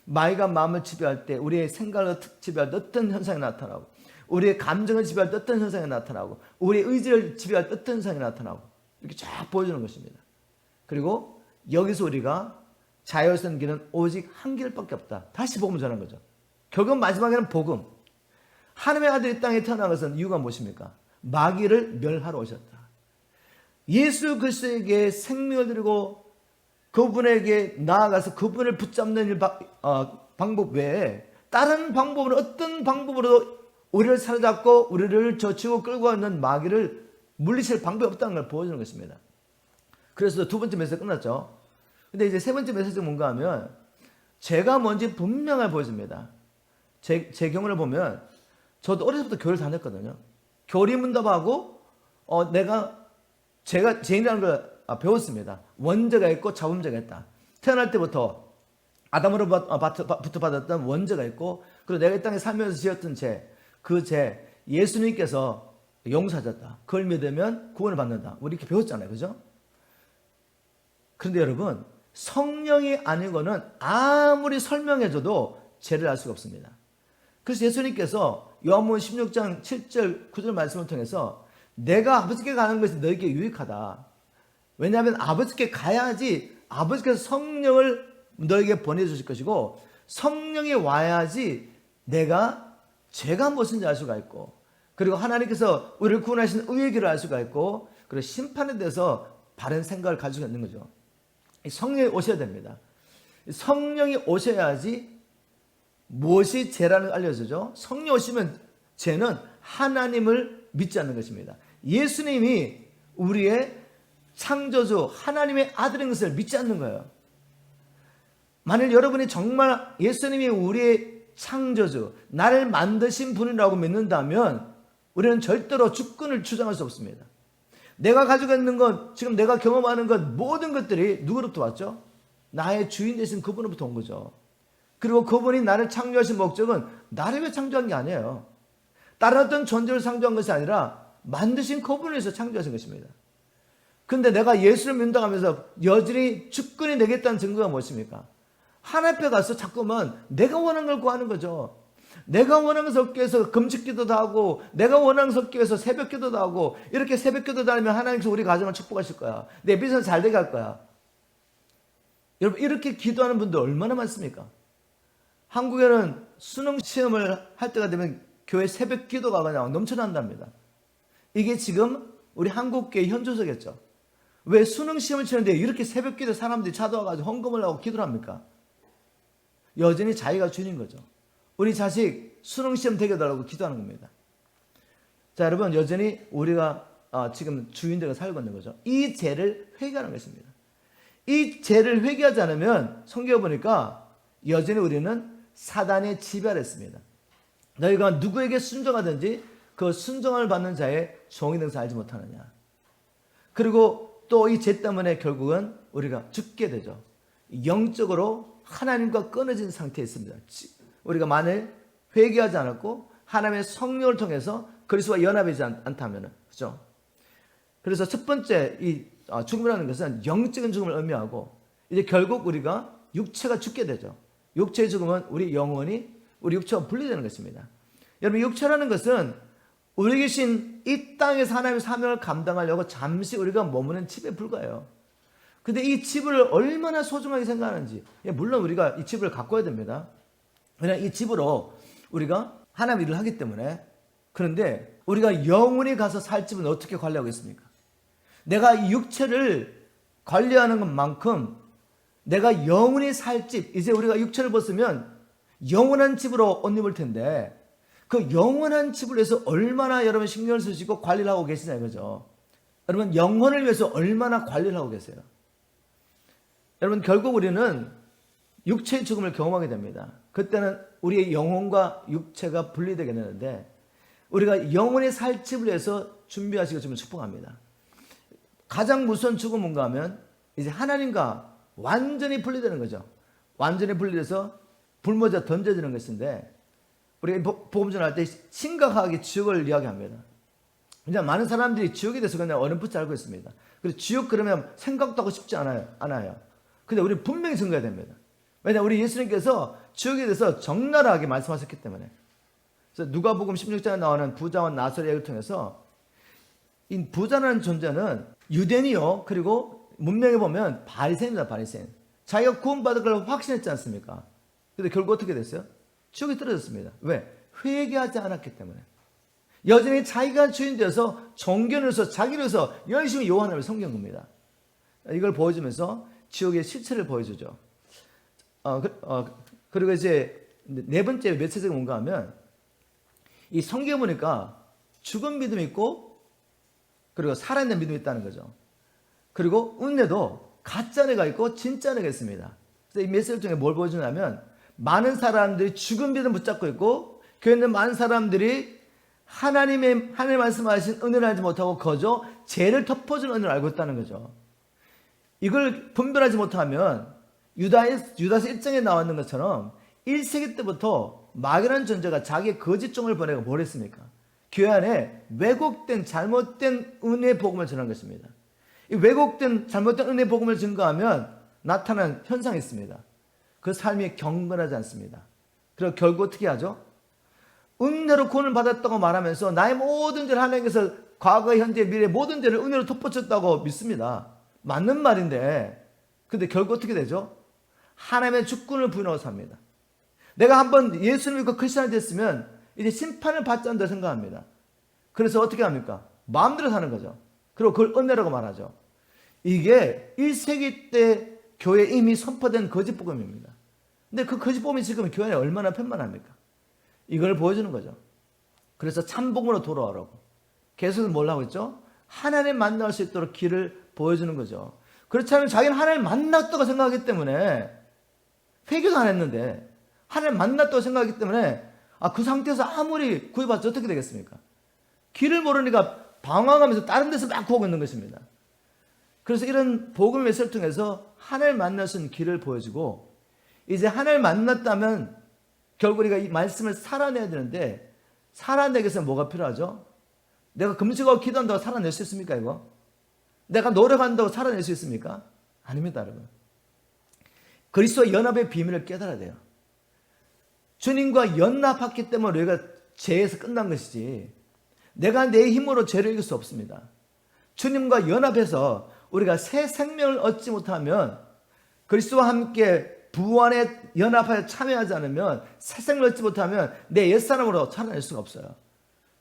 마귀가 마음을 지배할 때 우리의 생각을 지배할 때 어떤 현상이 나타나고, 우리의 감정을 지배할 때 어떤 현상이 나타나고, 우리의 의지를 지배할 때 어떤 현상이 나타나고, 이렇게 쫙 보여주는 것입니다. 그리고 여기서 우리가 자유의 길은 오직 한 길밖에 없다. 다시 복음을 전하는 거죠. 결국 마지막에는 복음. 하나님의 아들이 땅에 태어난 것은 이유가 무엇입니까? 마귀를 멸하러 오셨다. 예수 그리스도에게 생명을 드리고 그분에게 나아가서 그분을 붙잡는 방법 외에 다른 방법으로, 어떤 방법으로도 우리를 사로잡고 우리를 젖히고 끌고 있는 마귀를 물리칠 방법이 없다는 걸 보여주는 것입니다. 그래서 두 번째 메시지가 끝났죠. 근데 이제 세 번째 메시지가 뭔가 하면 죄가 뭔지 분명하게 보여줍니다. 제 경우를 보면 저도 어렸을 때부터 교회를 다녔거든요. 교리문답하고 제가 죄인이라는 걸 배웠습니다. 원죄가 있고 자범죄가 있다. 태어날 때부터 아담으로부터 받았던 원죄가 있고, 그리고 내가 이 땅에 살면서 지었던 죄, 그 죄 예수님께서 용서하셨다. 그걸 믿으면 구원을 받는다. 우리 이렇게 배웠잖아요. 그죠? 그런데 여러분, 성령이 아니고는 아무리 설명해줘도 죄를 알 수가 없습니다. 그래서 예수님께서 요한복음 16장 7절 9절 말씀을 통해서 내가 아버지께 가는 것이 너에게 유익하다. 왜냐하면 아버지께 가야지 아버지께서 성령을 너에게 보내주실 것이고, 성령이 와야지 내가 죄가 무엇인지 알 수가 있고, 그리고 하나님께서 우리를 구원하신 의의 길을 알 수가 있고, 그리고 심판에 대해서 바른 생각을 가지고 있는 거죠. 성령이 오셔야 됩니다. 성령이 오셔야지 무엇이 죄라는 걸 알려주죠. 성령 오시면 죄는 하나님을 믿지 않는 것입니다. 예수님이 우리의 창조주 하나님의 아들인 것을 믿지 않는 거예요. 만일 여러분이 정말 예수님이 우리의 창조주, 나를 만드신 분이라고 믿는다면 우리는 절대로 주권을 주장할 수 없습니다. 내가 가지고 있는 것, 지금 내가 경험하는 것, 모든 것들이 누구로부터 왔죠? 나의 주인 되신 그분으로부터 온 거죠. 그리고 그분이 나를 창조하신 목적은 나를 위해 창조한 게 아니에요. 다른 어떤 존재를 창조한 것이 아니라 만드신 그분을 위해서 창조하신 것입니다. 근데 내가 예수를 믿는다면서 여전히 주권이 내겠다는 증거가 무엇입니까? 하나님 앞에 가서 자꾸만 내가 원하는 걸 구하는 거죠. 내가 원하는 것을 얻기 위해서 금식기도도 하고, 내가 원하는 것을 얻기 위해서 새벽기도도 하고, 이렇게 새벽기도도 하면 하나님께서 우리 가정을 축복하실 거야. 내 비전을 잘 되게 할 거야. 여러분, 이렇게 기도하는 분들 얼마나 많습니까? 한국에는 수능 시험을 할 때가 되면 교회 새벽기도가 그냥 넘쳐난답니다. 이게 지금 우리 한국교회 현조적이었죠. 왜 수능 시험을 치는데 이렇게 새벽기도 사람들이 찾아와가지고 헌금을 하고 기도를 합니까? 여전히 자기가 주인 거죠. 우리 자식 수능 시험 되게 해달라고 기도하는 겁니다. 자, 여러분, 여전히 우리가 지금 주인들과 살고 있는 거죠. 이 죄를 회개하는 것입니다. 이 죄를 회개하지 않으면 성경에 보니까 여전히 우리는 사단의 지배를 했습니다. 너희가 누구에게 순종하든지 그 순종을 받는 자의 종이 된 것을 알지 못하느냐. 그리고 또 이 죄 때문에 결국은 우리가 죽게 되죠. 영적으로 하나님과 끊어진 상태에 있습니다. 우리가 만일 회개하지 않았고 하나님의 성령을 통해서 그리스도와 연합하지 않다면은, 그죠? 그래서 첫 번째 이 죽음이라는 것은 영적인 죽음을 의미하고, 이제 결국 우리가 육체가 죽게 되죠. 육체의 죽음은 우리 영혼이 우리 육체와 분리되는 것입니다. 여러분, 육체라는 것은 우리 계신 이 땅에서 하나님의 사명을 감당하려고 잠시 우리가 머무는 집에 불과해요. 근데 이 집을 얼마나 소중하게 생각하는지, 물론 우리가 이 집을 가꿔야 됩니다. 그냥 이 집으로 우리가 하나님 일을 하기 때문에. 그런데 우리가 영원히 가서 살 집은 어떻게 관리하겠습니까? 내가 이 육체를 관리하는 것만큼 내가 영원히 살 집, 이제 우리가 육체를 벗으면 영원한 집으로 옷 입을 텐데 그 영원한 집을 위해서 얼마나 여러분 신경을 쓰시고 관리를 하고 계시냐 이거죠. 여러분 영혼을 위해서 얼마나 관리를 하고 계세요. 여러분 결국 우리는 육체의 죽음을 경험하게 됩니다. 그때는 우리의 영혼과 육체가 분리되게 되는데 우리가 영혼의 살 집을 위해서 준비하시고 주면 축복합니다. 가장 무서운 죽음은 뭔가 하면 이제 하나님과 완전히 분리되는 거죠. 완전히 분리돼서 불모자 던져지는 것인데 우리가 복음 전할 때 심각하게 지옥을 이야기합니다. 그냥 많은 사람들이 지옥에 대해서 그냥 어렴풋이 알고 있습니다. 그래서 지옥 그러면 생각도 하고 싶지 않아요. 근데 우리 분명히 증거해야 됩니다. 왜냐하면 우리 예수님께서 지옥에 대해서 적나라하게 말씀하셨기 때문에. 그래서 누가복음 16장에 나오는 부자와 나사로의 얘기를 통해서 이 부자라는 존재는 유대인이요. 그리고 문명에 보면 바리새인이다. 바리새인. 자기가 구원받을 걸 확신했지 않습니까? 근데 결국 어떻게 됐어요? 지옥에 떨어졌습니다. 왜? 회개하지 않았기 때문에. 여전히 자기가 주인 되어서 종교로서 자기로서 열심히 요한을 섬긴 겁니다. 이걸 보여주면서 지옥의 실체를 보여주죠. 그리고 이제 네 번째 메시지가 뭔가 하면 이 성경에 보니까 죽은 믿음이 있고 그리고 살아있는 믿음이 있다는 거죠. 그리고 은혜도 가짜 은혜가 있고 진짜 은혜가 있습니다. 그래서 이 메시지를 통해 뭘 보여주냐면 많은 사람들이 죽은 믿음 붙잡고 있고 교회에 있는 많은 사람들이 하나님 말씀하신 은혜를 알지 못하고 거저 죄를 덮어주는 은혜를 알고 있다는 거죠. 이걸 분별하지 못하면 유다서 1장에 나와 있는 것처럼 1세기 때부터 마귀라는 존재가 자기의 거짓 종을 보내고 뭘 했습니까? 교회 안에 왜곡된 잘못된 은혜 복음을 전한 것입니다. 이 왜곡된 잘못된 은혜 복음을 증거하면 나타나는 현상이 있습니다. 그 삶이 경건하지 않습니다. 그리고 결국 어떻게 하죠? 은혜로 구원을 받았다고 말하면서 나의 모든 죄를 하나님께서 과거, 현재, 미래 모든 죄를 은혜로 덮어줬다고 믿습니다. 맞는 말인데 근데 결국 어떻게 되죠? 하나님의 주권을 부인하고 삽니다. 내가 한번 예수를 믿고 크리스천이 됐으면 이제 심판을 받지 않는다 생각합니다. 그래서 어떻게 합니까? 마음대로 사는 거죠. 그리고 그걸 은혜라고 말하죠. 이게 1세기 때 교회에 이미 선포된 거짓 복음입니다. 근데 그 거짓 복음이 지금 교회 안에 얼마나 편만합니까? 이걸 보여주는 거죠. 그래서 참복음으로 돌아오라고. 계속 뭘 하고 있죠? 하나님 만날 수 있도록 길을 보여주는 거죠. 그렇지 않으면 자기는 하나님 만났다고 생각하기 때문에 회개도 안 했는데 하나님 만났다고 생각하기 때문에 그 상태에서 아무리 구해봤자 어떻게 되겠습니까? 길을 모르니까 방황하면서 다른 데서 막 구하고 있는 것입니다. 그래서 이런 복음의 메시지를 통해서 하나님 만날 수 있는 길을 보여주고 이제 하나님 만났다면 결국 우리가 이 말씀을 살아내야 되는데 살아내기 위해서 뭐가 필요하죠? 내가 금식하고 기도한다고 살아낼 수 있습니까 이거? 내가 노력한다고 살아낼 수 있습니까? 아닙니다 여러분. 그리스도와 연합의 비밀을 깨달아야 돼요. 주님과 연합했기 때문에 우리가 죄에서 끝난 것이지 내가 내 힘으로 죄를 이길 수 없습니다. 주님과 연합해서 우리가 새 생명을 얻지 못하면 그리스도와 함께 부활에 연합하여 참여하지 않으면 새 생명을 얻지 못하면 내 옛사람으로 살아낼 수가 없어요.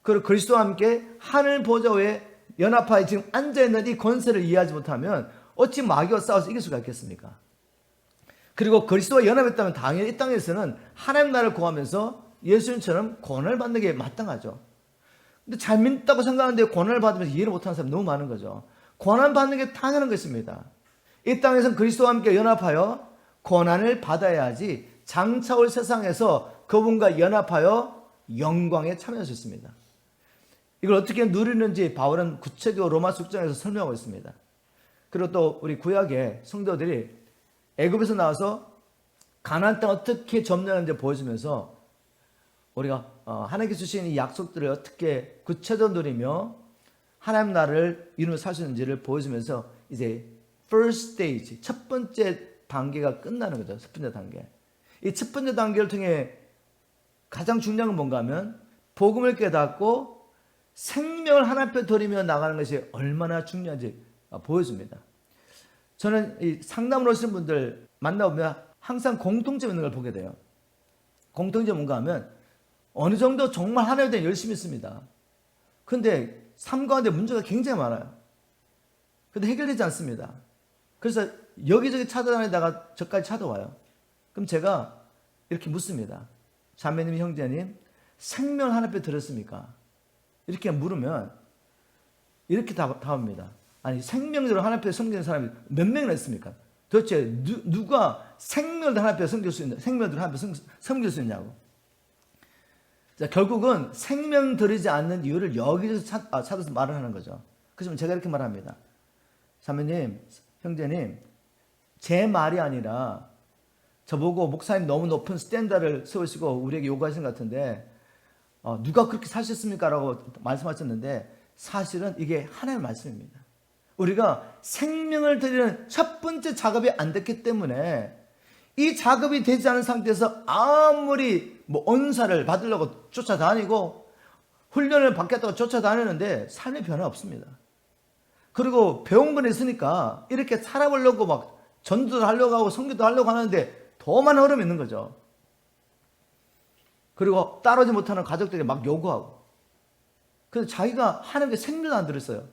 그리고 그리스도와 함께 하늘 보좌에 연합하여 지금 앉아있는 이 권세를 이해하지 못하면 어찌 마귀와 싸워서 이길 수가 있겠습니까? 그리고 그리스도와 연합했다면 당연히 이 땅에서는 하나님 나라를 구하면서 예수님처럼 고난을 받는 게 마땅하죠. 근데 잘 믿다고 생각하는데 고난을 받으면서 이해를 못하는 사람이 너무 많은 거죠. 고난 받는 게 당연한 것입니다. 이 땅에서는 그리스도와 함께 연합하여 고난을 받아야 하지 장차 올 세상에서 그분과 연합하여 영광에 참여할 수 있습니다. 이걸 어떻게 누리는지 바울은 구체적으로 로마서 6장에서 설명하고 있습니다. 그리고 또 우리 구약의 성도들이 애굽에서 나와서 가나안 땅 어떻게 점령하는지 보여주면서 우리가 하나님께 주신 이 약속들을 어떻게 구체적으로 누리며 하나님 나라를 이루며 살 수 있는지를 보여주면서 이제 first stage, 첫 번째 단계가 끝나는 거죠. 첫 번째 단계. 이 첫 번째 단계를 통해 가장 중요한 건 뭔가 하면 복음을 깨닫고 생명을 하나님 앞에 드리며 나가는 것이 얼마나 중요한지 보여줍니다. 저는 이 상담을 오시는 분들 만나보면 항상 공통점 있는 걸 보게 돼요. 공통점이 뭔가 하면 어느 정도 정말 하나님에 대해 열심히 있습니다. 근데 삶 가운데 문제가 굉장히 많아요. 근데 해결되지 않습니다. 그래서 여기저기 찾아다니다가 저까지 찾아와요. 그럼 제가 이렇게 묻습니다. 자매님, 형제님, 생명을 하나님 앞에 드렸습니까? 이렇게 물으면 이렇게 답합니다. 아니, 생명대로 하나님 앞에 섬기는 사람이 몇 명이나 있습니까? 도대체 누가 생명을 하나님 앞에 섬길 수 있냐? 생명대로 하나님 앞에 섬길 수 있냐고. 자, 결국은 생명 드리지 않는 이유를 여기서 찾아서 말을 하는 거죠. 그래서 제가 이렇게 말합니다. 자매님, 형제님, 제 말이 아니라 저보고 목사님 너무 높은 스탠다드를 세우시고 우리에게 요구하신 것 같은데 누가 그렇게 사셨습니까? 라고 말씀하셨는데 사실은 이게 하나님의 말씀입니다. 우리가 생명을 드리는 첫 번째 작업이 안 됐기 때문에 이 작업이 되지 않은 상태에서 아무리 언사를 받으려고 쫓아다니고 훈련을 받겠다고 쫓아다니는데 삶의 변화 없습니다. 그리고 배운 건 있으니까 이렇게 살아보려고 막 전도도 하려고 하고 선교도 하려고 하는데 더 많은 어려움이 있는 거죠. 그리고 따르지 못하는 가족들에게 막 요구하고. 그래서 자기가 하나님께 생명도 안 들었어요.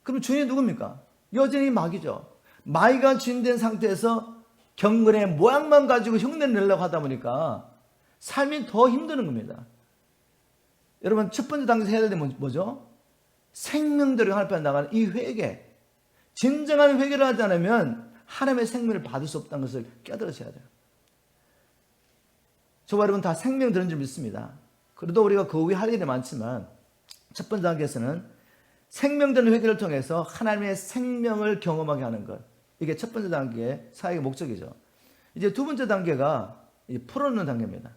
그럼 주인이 누굽니까? 여전히 마귀죠. 마귀가 주인된 상태에서 경건의 모양만 가지고 흉내를 내려고 하다 보니까 삶이 더 힘드는 겁니다. 여러분, 첫 번째 단계에서 해야 될 게 뭐죠? 생명대로 하나님 앞에 나가는 이 회개. 진정한 회개를 하지 않으면 하나님의 생명을 받을 수 없다는 것을 깨달으셔야 돼요. 저와 여러분 다 생명 드는 줄 믿습니다. 그래도 우리가 그 후에 할 일이 많지만 첫 번째 단계에서는 생명 드는 회개를 통해서 하나님의 생명을 경험하게 하는 것. 이게 첫 번째 단계의 사역의 목적이죠. 이제 두 번째 단계가 풀어놓는 단계입니다.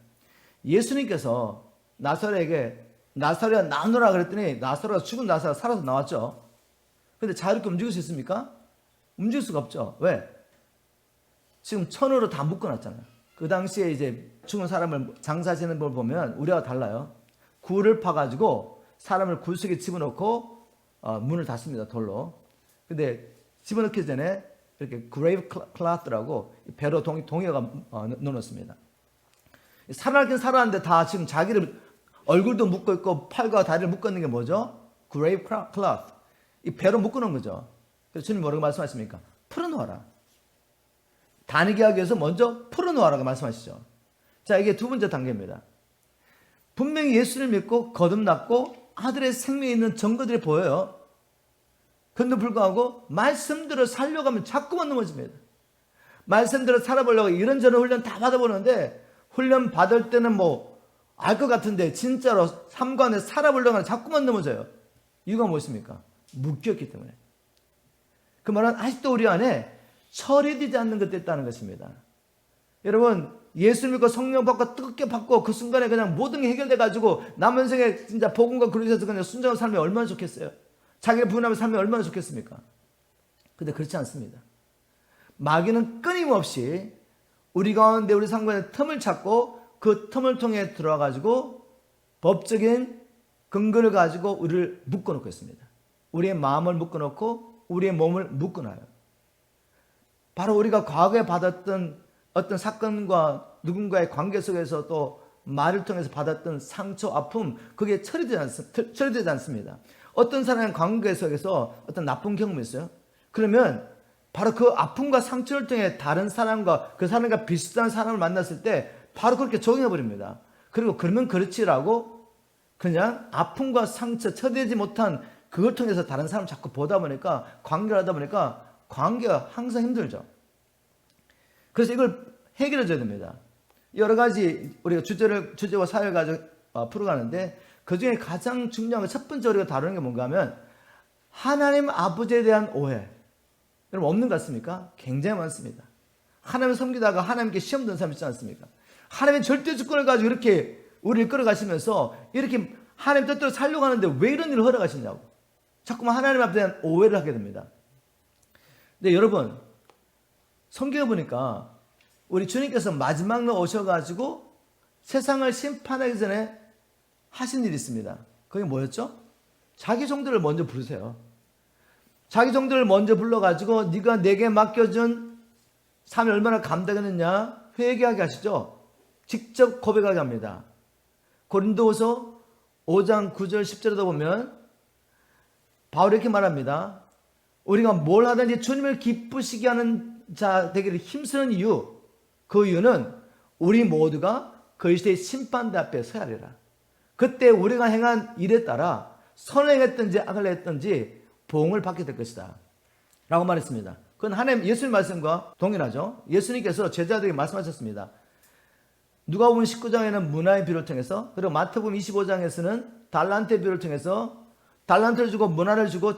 예수님께서 나사로에게 나사로야 나오너라 그랬더니 나사로가 죽은 나사로가 살아서 나왔죠. 근데 자유롭게 움직일 수 있습니까? 움직일 수가 없죠. 왜? 지금 천으로 다 묶어놨잖아요. 그 당시에 이제 죽은 사람을 장사하시는 걸 보면 우리와 달라요. 굴을 파가지고 사람을 굴 속에 집어넣고 문을 닫습니다. 돌로. 근데 집어넣기 전에 이렇게 grave cloth라고 배로 동이어가 넣어놓습니다. 살아나긴 살아났는데 다 지금 자기를 얼굴도 묶어 있고 팔과 다리를 묶어 있는 게 뭐죠? grave cloth. 이 배로 묶어놓은 거죠. 그래서 주님 뭐라고 말씀하십니까? 풀어놓아라. 다니게 하기 위해서 먼저 풀어놓아라고 말씀하시죠. 자, 이게 두 번째 단계입니다. 분명히 예수를 믿고 거듭났고 아들의 생명이 있는 증거들이 보여요. 그런데 불구하고 말씀대로 살려고 하면 자꾸만 넘어집니다. 말씀대로 살아보려고 이런저런 훈련 다 받아보는데 훈련 받을 때는 알 것 같은데 진짜로 삶 가운데 살아보려고 하면 자꾸만 넘어져요. 이유가 무엇입니까? 묶였기 때문에. 그 말은 아직도 우리 안에 처리되지 않는 것들이 있다는 것입니다. 여러분, 예수 믿고 성령 받고 뜨겁게 받고 그 순간에 그냥 모든 게 해결돼가지고 남은 생에 진짜 복음과 그리스도에서 그냥 순종하는 삶이 얼마나 좋겠어요? 자기를 부인하면 삶이 얼마나 좋겠습니까? 근데 그렇지 않습니다. 마귀는 끊임없이 우리 가운데 우리 상관의 틈을 찾고 그 틈을 통해 들어와가지고 법적인 근거를 가지고 우리를 묶어놓고 있습니다. 우리의 마음을 묶어놓고 우리의 몸을 묶어놔요. 바로 우리가 과거에 받았던 어떤 사건과 누군가의 관계 속에서 또 말을 통해서 받았던 상처, 아픔, 그게 처리되지 않습니다. 어떤 사람의 관계 속에서 어떤 나쁜 경험이 있어요. 그러면 바로 그 아픔과 상처를 통해 다른 사람과 그 사람과 비슷한 사람을 만났을 때 바로 그렇게 적용해버립니다. 그리고 그러면 그렇지라고 그냥 아픔과 상처, 처리되지 못한 그걸 통해서 다른 사람을 자꾸 보다 보니까 관계를 하다 보니까 관계가 항상 힘들죠. 그래서 이걸 해결해 줘야 됩니다. 여러 가지 우리가 주제와 사역을 가지고 풀어가는데 그 중에 가장 중요한 건 첫 번째 우리가 다루는 게 뭔가 하면 하나님 아버지에 대한 오해. 여러분 없는 것 같습니까? 굉장히 많습니다. 하나님을 섬기다가 하나님께 시험 든 사람 있지 않습니까? 하나님의 절대 주권을 가지고 이렇게 우리를 끌어가시면서 이렇게 하나님 뜻대로 살려고 하는데 왜 이런 일을 허락하시냐고. 자꾸만 하나님 앞에 대한 오해를 하게 됩니다. 근데 여러분 성경에 보니까 우리 주님께서 마지막 날 오셔가지고 세상을 심판하기 전에 하신 일이 있습니다. 그게 뭐였죠? 자기 종들을 먼저 부르세요. 자기 종들을 먼저 불러가지고 네가 내게 맡겨준 삶이 얼마나 감당했느냐 회개하게 하시죠. 직접 고백하게 합니다. 고린도후서 5장 9절 10절에도 보면 바울이 이렇게 말합니다. 우리가 뭘 하든지 주님을 기쁘시게 하는 자 되기를 힘쓰는 이유, 그 이유는 우리 모두가 그리스도의 심판대 앞에 서야 하리라. 그때 우리가 행한 일에 따라 선을 행했든지 악을 했든지 보응을 받게 될 것이다 라고 말했습니다. 그건 하나님 예수님 말씀과 동일하죠. 예수님께서 제자들에게 말씀하셨습니다. 누가복음 19장에는 문화의 비를 통해서, 그리고 마태복음 25장에서는 달란트의 비를 통해서 달란트를 주고 문화를 주고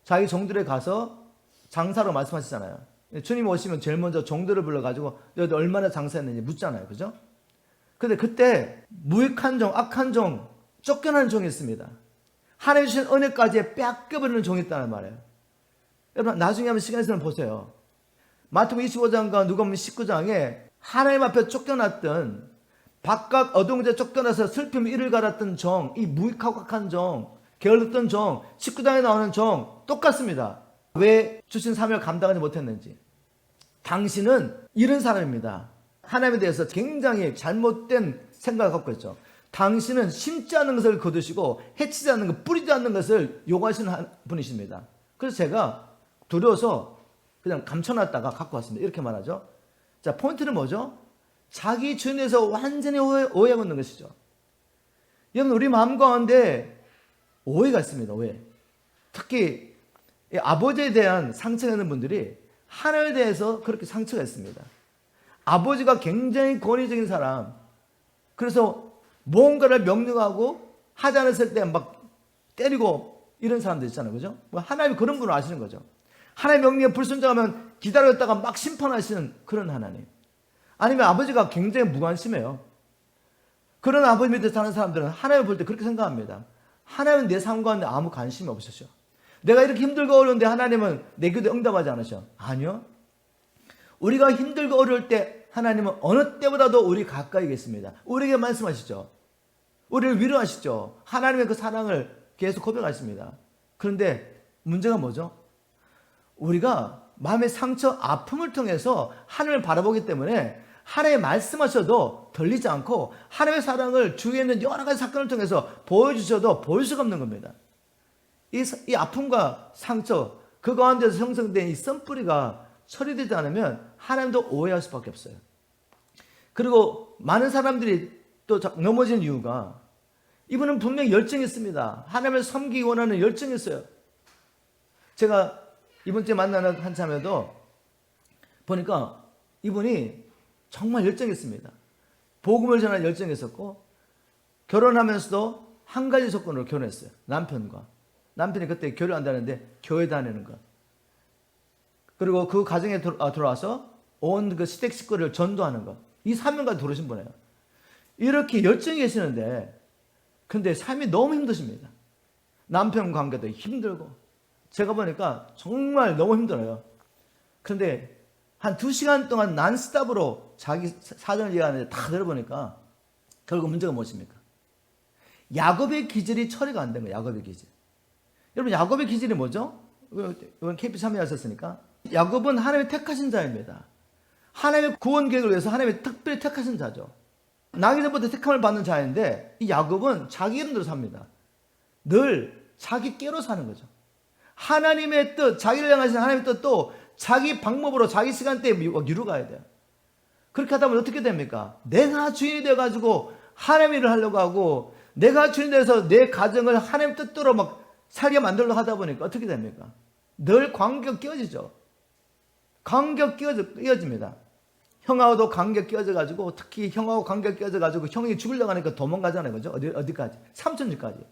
자기 종들에 가서 장사로 말씀하시잖아요. 주님 오시면 제일 먼저 종들을 불러가지고 너희들 얼마나 장사했는지 묻잖아요. 그죠? 근데 그때 무익한 종, 악한 종, 쫓겨나는 종이 있습니다. 하나님 주신 은혜까지 뺏겨버리는 종이 있다는 말이에요. 여러분 나중에 한번 시간 있으면 보세요. 마태복음 25장과 누가복음 19장에 하나님 앞에 쫓겨났던, 바깥 어둠에 쫓겨나서 슬픔 이를 갈았던 종, 이 무익하고 악한 종, 게을렀던 종, 19장에 나오는 종 똑같습니다. 왜 주신 사명을 감당하지 못했는지. 당신은 이런 사람입니다. 하나님에 대해서 굉장히 잘못된 생각을 갖고 있죠. 당신은 심지 않는 것을 거두시고 해치지 않는 것, 뿌리지 않는 것을 요구하시는 분이십니다. 그래서 제가 두려워서 그냥 감춰놨다가 갖고 왔습니다. 이렇게 말하죠. 자, 포인트는 뭐죠? 자기 주인에 대해서 완전히 오해하고 있는 것이죠. 여러분, 우리 마음 가운데 오해가 있습니다. 오해. 특히 아버지에 대한 상처가 있는 분들이 하나님에 대해서 그렇게 상처가 있습니다. 아버지가 굉장히 권위적인 사람, 그래서 뭔가를 명령하고 하지 않았을 때 막 때리고 이런 사람들 있잖아요. 그죠? 하나님이 그런 분을 아시는 거죠. 하나님의 명령에 불순종하면 기다렸다가 막 심판하시는 그런 하나님. 아니면 아버지가 굉장히 무관심해요. 그런 아버지 밑에 사는 사람들은 하나님을 볼 때 그렇게 생각합니다. 하나님은 내 삶 가운데 아무 관심이 없으셔. 내가 이렇게 힘들고 어려운데 하나님은 내 기도에 응답하지 않으셔. 아니요. 우리가 힘들고 어려울 때 하나님은 어느 때보다도 우리 가까이 계십니다. 우리에게 말씀하시죠. 우리를 위로하시죠. 하나님의 그 사랑을 계속 고백하십니다. 그런데 문제가 뭐죠? 우리가 마음의 상처, 아픔을 통해서 하나님을 바라보기 때문에 하나님 말씀하셔도 들리지 않고 하나님의 사랑을 주위에 있는 여러 가지 사건을 통해서 보여주셔도 보일 수가 없는 겁니다. 이 아픔과 상처, 그 가운데서 형성된 이 썬뿌리가 처리되지 않으면 하나님도 오해할 수밖에 없어요. 그리고 많은 사람들이 또 넘어지는 이유가, 이분은 분명히 열정이 있습니다. 하나님을 섬기기 원하는 열정이 있어요. 제가 이번 주에 만나는 한참에도 보니까 이분이 정말 열정이 있습니다. 복음을 전할 열정이 있었고, 결혼하면서도 한 가지 조건으로 결혼했어요. 남편과. 남편이 그때 교회 안 다니는데 교회 다니는 것. 그리고 그 가정에 들어와서 온 그 시댁 식구를 전도하는 것. 이 사명까지 들어오신 분이에요. 이렇게 열정이 계시는데, 근데 삶이 너무 힘드십니다. 남편 관계도 힘들고. 제가 보니까 정말 너무 힘들어요. 그런데 한 2시간 동안 난스탑으로 자기 사정을 얘기하는데 다 들어보니까 결국 문제가 무엇입니까? 야곱의 기질이 처리가 안 된 거예요. 야곱의 기질. 여러분, 야곱의 기질이 뭐죠? 이번 KP 참여하셨으니까. 야곱은 하나님의 택하신 자입니다. 하나님의 구원 계획을 위해서 하나님의 특별히 택하신 자죠. 나기 전부터 택함을 받는 자인데, 이 야곱은 자기 이름대로 삽니다. 늘 자기 꾀로 사는 거죠. 하나님의 뜻, 자기를 향하신 하나님의 뜻도 자기 방법으로 자기 시간대에 이루어가야 돼요. 그렇게 하다 보면 어떻게 됩니까? 내가 주인이 돼가지고 하나님 일을 하려고 하고, 내가 주인이 돼서 내 가정을 하나님 뜻대로 막 살게 만들려고 하다 보니까 어떻게 됩니까? 늘 관계가 끼어지죠. 관계가 끼어집니다. 형하고도 관계가 끼어져가지고, 특히 형하고 관계가 끼어져가지고 형이 죽으려고 하니까 도망가잖아요. 그죠? 어디까지? 삼촌집까지.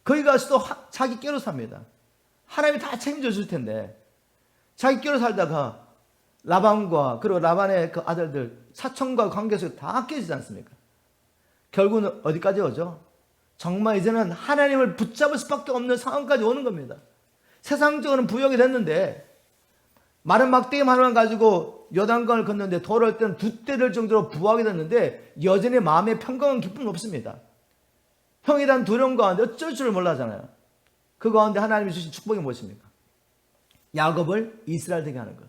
거기 가서도 자기 꾀로 삽니다. 하나님이 다 책임져 줄 텐데, 자기 꾀로 살다가 라반과, 그리고 라반의 그 아들들, 사촌과 관계에서 다 깨지지 않습니까? 결국은 어디까지 오죠? 정말 이제는 하나님을 붙잡을 수밖에 없는 상황까지 오는 겁니다. 세상적으로는 부역이 됐는데, 마른 막대기 하나만 가지고 요단강을 건너는데 돌아올 때는 2대 정도로 부하게 됐는데, 여전히 마음에 평강한 기쁨은 없습니다. 형이란 두려움 가운데 어쩔 줄을 몰라잖아요. 그 가운데 하나님이 주신 축복이 무엇입니까? 야곱을 이스라엘 되게 하는 것.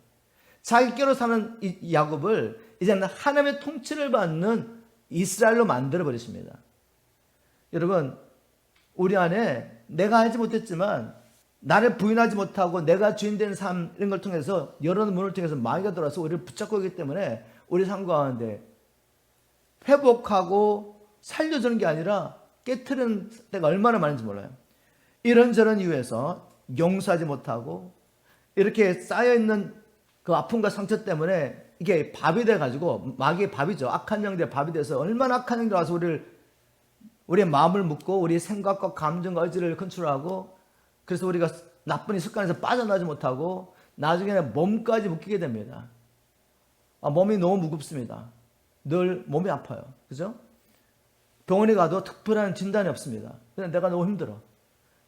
자기 꾀로 사는 이 야곱을 이제는 하나님의 통치를 받는 이스라엘로 만들어 버리십니다. 여러분, 우리 안에 내가 알지 못했지만 나를 부인하지 못하고 내가 주인된 삶 이런 걸 통해서 열어놓은 문을 통해서 마귀가 들어와서 우리를 붙잡고 있기 때문에 우리 삶 가운데 회복하고 살려주는 게 아니라 깨트리는 때가 얼마나 많은지 몰라요. 이런저런 이유에서 용서하지 못하고 이렇게 쌓여있는 그 아픔과 상처 때문에 이게 밥이 돼가지고, 마귀의 밥이죠. 악한 영들의 밥이 돼서 얼마나 악한 영들 와서 우리의 마음을 묶고 우리의 생각과 감정과 의지를 컨트롤하고, 그래서 우리가 나쁜 이 습관에서 빠져나지 못하고 나중에는 몸까지 묶이게 됩니다. 몸이 너무 무겁습니다. 늘 몸이 아파요. 그죠? 병원에 가도 특별한 진단이 없습니다. 그냥 내가 너무 힘들어.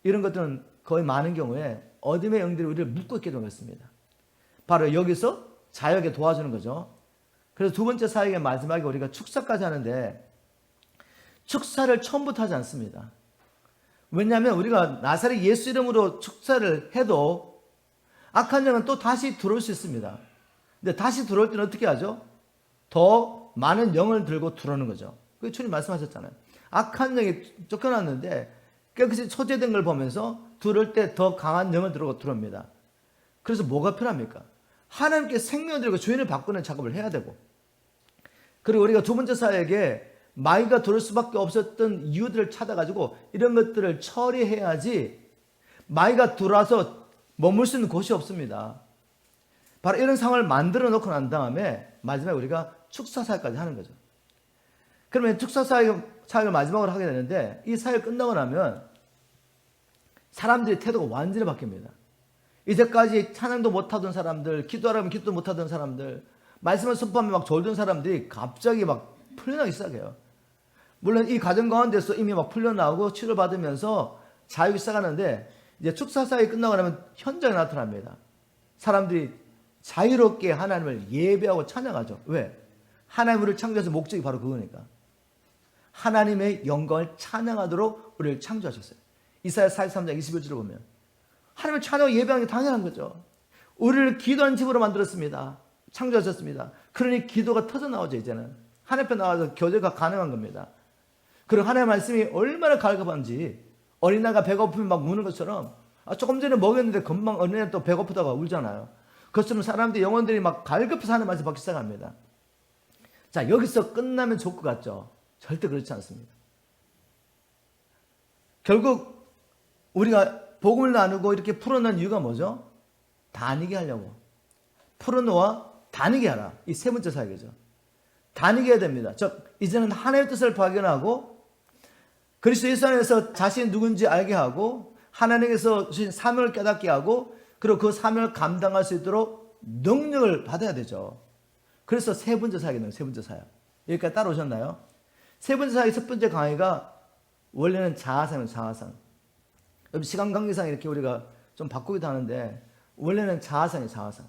이런 것들은 거의 많은 경우에 어둠의 영들이 우리를 묶고 있게 되는 것입니다. 바로 여기서 자유하게 도와주는 거죠. 그래서 두 번째 사역의 마지막에 우리가 축사까지 하는데, 축사를 처음부터 하지 않습니다. 왜냐하면 우리가 나사렛 예수 이름으로 축사를 해도 악한 영은 또 다시 들어올 수 있습니다. 근데 다시 들어올 때는 어떻게 하죠? 더 많은 영을 들고 들어오는 거죠. 그 주님 말씀하셨잖아요. 악한 영이 쫓겨났는데 깨끗이 초제된 걸 보면서 들어올 때 더 강한 영을 들고 들어옵니다. 그래서 뭐가 필요합니까? 하나님께 생명을 들고 주인을 바꾸는 작업을 해야 되고, 그리고 우리가 두 번째 사역에 마귀가 들어올 수밖에 없었던 이유들을 찾아가지고 이런 것들을 처리해야지 마귀가 들어와서 머물 수 있는 곳이 없습니다. 바로 이런 상황을 만들어 놓고 난 다음에 마지막에 우리가 축사 사역까지 하는 거죠. 그러면 축사 사역을 마지막으로 하게 되는데, 이 사역 끝나고 나면 사람들의 태도가 완전히 바뀝니다. 이제까지 찬양도 못하던 사람들, 기도하라면 기도 못하던 사람들, 말씀을 선포하면 막 졸던 사람들이 갑자기 막 풀려나기 시작해요. 물론 이 과정 가운데서 이미 막 풀려나오고 치료받으면서 자유가 시작하는데, 이제 축사 사역이 끝나고 나면 현장에 나타납니다. 사람들이 자유롭게 하나님을 예배하고 찬양하죠. 왜? 하나님 우리를 창조하신 목적이 바로 그거니까. 하나님의 영광을 찬양하도록 우리를 창조하셨어요. 이사야 43장 21절을 보면 하나님을 찬양하고 예배하는 게 당연한 거죠. 우리를 기도하는 집으로 만들었습니다. 창조하셨습니다. 그러니 기도가 터져나오죠. 이제는 하나님 앞에 나와서 교제가 가능한 겁니다. 그리고 하나님의 말씀이 얼마나 갈급한지, 어린아이가 배고프면 막 우는 것처럼, 조금 전에 먹였는데 금방 어린아이 또 배고프다가 울잖아요. 그것처럼 사람들이, 영혼들이 막 갈급해서 하나님 말씀 받기 시작합니다. 자, 여기서 끝나면 좋을 것 같죠? 절대 그렇지 않습니다. 결국 우리가 복음을 나누고 이렇게 풀어놓은 이유가 뭐죠? 다니게 하려고. 풀어놓아 다니게 하라. 이 세 번째 사역이죠. 다니게 해야 됩니다. 즉, 이제는 하나님의 뜻을 발견하고 그리스도 예수 안에서 자신이 누군지 알게 하고, 하나님께서 주신 사명을 깨닫게 하고, 그리고 그 사명을 감당할 수 있도록 능력을 받아야 되죠. 그래서 세 번째 사역이네요. 세 번째 사역. 여기까지 따라오셨나요? 세 번째 사역의 첫 번째 강의가 원래는 자아상이에요. 자아상. 시간 관계상 이렇게 우리가 좀 바꾸기도 하는데, 원래는 자아상이에요. 자아상.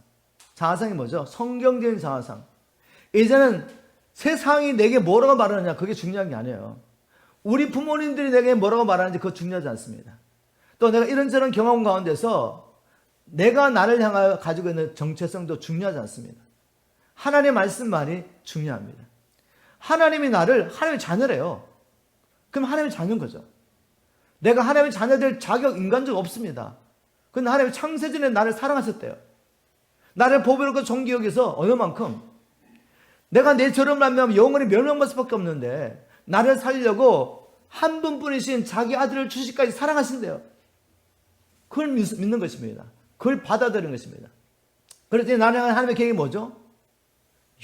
자아상이 뭐죠? 성경적인 자아상. 이제는 세상이 내게 뭐라고 말하느냐, 그게 중요한 게 아니에요. 우리 부모님들이 내게 뭐라고 말하는지 그거 중요하지 않습니다. 또 내가 이런저런 경험 가운데서 내가 나를 향하여 가지고 있는 정체성도 중요하지 않습니다. 하나님의 말씀만이 중요합니다. 하나님이 나를 하나님의 자녀래요. 그럼 하나님의 자녀인 거죠. 내가 하나님의 자녀 될 자격 인간적 없습니다. 근데 하나님의 창세전에 나를 사랑하셨대요. 나를 보배롭고 존귀 여기서 어느 만큼, 내가 내 저름을 하면 영원히 멸망받을 수밖에 없는데 나를 살리려고 한 분뿐이신 자기 아들을 주시기까지 사랑하신대요. 그걸 믿는 것입니다. 그걸 받아들이는 것입니다. 그래서 나는 하나님의 계획이 뭐죠?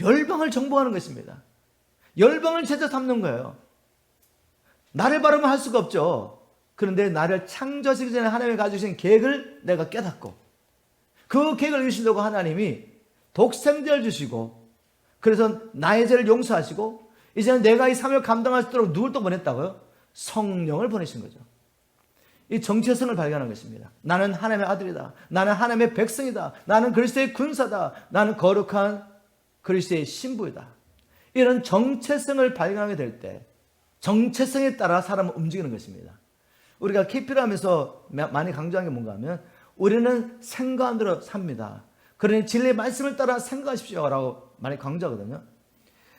열방을 정복하는 것입니다. 열방을 제자 삼는 거예요. 나를 바라보면 할 수가 없죠. 그런데 나를 창조하시기 전에 하나님이 가지신 계획을 내가 깨닫고, 그 계획을 이루시려고 하나님이 독생자를 주시고, 그래서 나의 죄를 용서하시고, 이제는 내가 이 사명을 감당할 수 있도록 누굴 또 보냈다고요? 성령을 보내신 거죠. 이 정체성을 발견한 것입니다. 나는 하나님의 아들이다. 나는 하나님의 백성이다. 나는 그리스도의 군사다. 나는 거룩한 그리스도의 신부이다. 이런 정체성을 발견하게 될 때 정체성에 따라 사람은 움직이는 것입니다. 우리가 KP를 하면서 많이 강조한 게 뭔가 하면, 우리는 생각한 대로 삽니다. 그러니 진리의 말씀을 따라 생각하십시오 라고 많이 강조하거든요.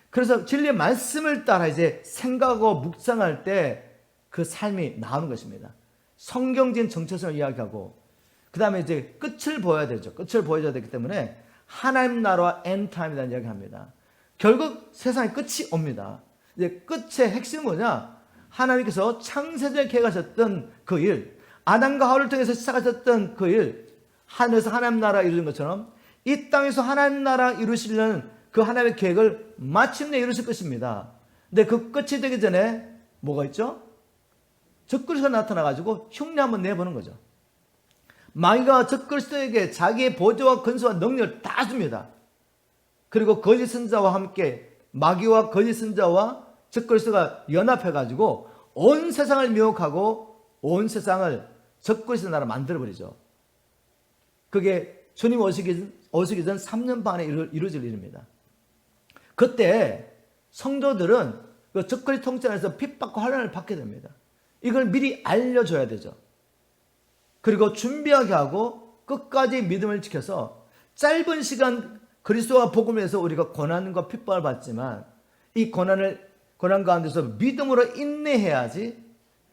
그래서 진리의 말씀을 따라 이제 생각하고 묵상할 때 그 삶이 나오는 것입니다. 성경적인 정체성을 이야기하고 그 다음에 이제 끝을 보여야 되죠. 끝을 보여줘야 되기 때문에 하나님 나라와 엔타임이라는 이야기를 합니다. 결국 세상에 끝이 옵니다. 이제 끝의 핵심은 뭐냐? 하나님께서 창세전에 계획하셨던 그 일, 아담과 하와를 통해서 시작하셨던 그 일, 하늘에서 하나님 나라 이루는 것처럼 이 땅에서 하나님 나라 이루시려는 그 하나님의 계획을 마침내 이루실 것입니다. 근데 그 끝이 되기 전에 뭐가 있죠? 적그리스도가 나타나가지고 흉내 한번 내보는 거죠. 마귀가 적그리스도에게 자기의 보좌와 권세와 능력을 다 줍니다. 그리고 거짓 선자와 함께 마귀와 거짓 선자와 적그리스도가 연합해가지고 온 세상을 미혹하고 온 세상을 적그리스도 나라 만들어버리죠. 그게 주님 오시기 전 3년 반에 이루어질 일입니다. 그때 성도들은 그 적그리스도 통치 안에서 핍박과 환난을 받게 됩니다. 이걸 미리 알려줘야 되죠. 그리고 준비하게 하고 끝까지 믿음을 지켜서 짧은 시간 그리스도와 복음을 위해서 우리가 고난과 핍박을 받지만 이 고난 가운데서 믿음으로 인내해야지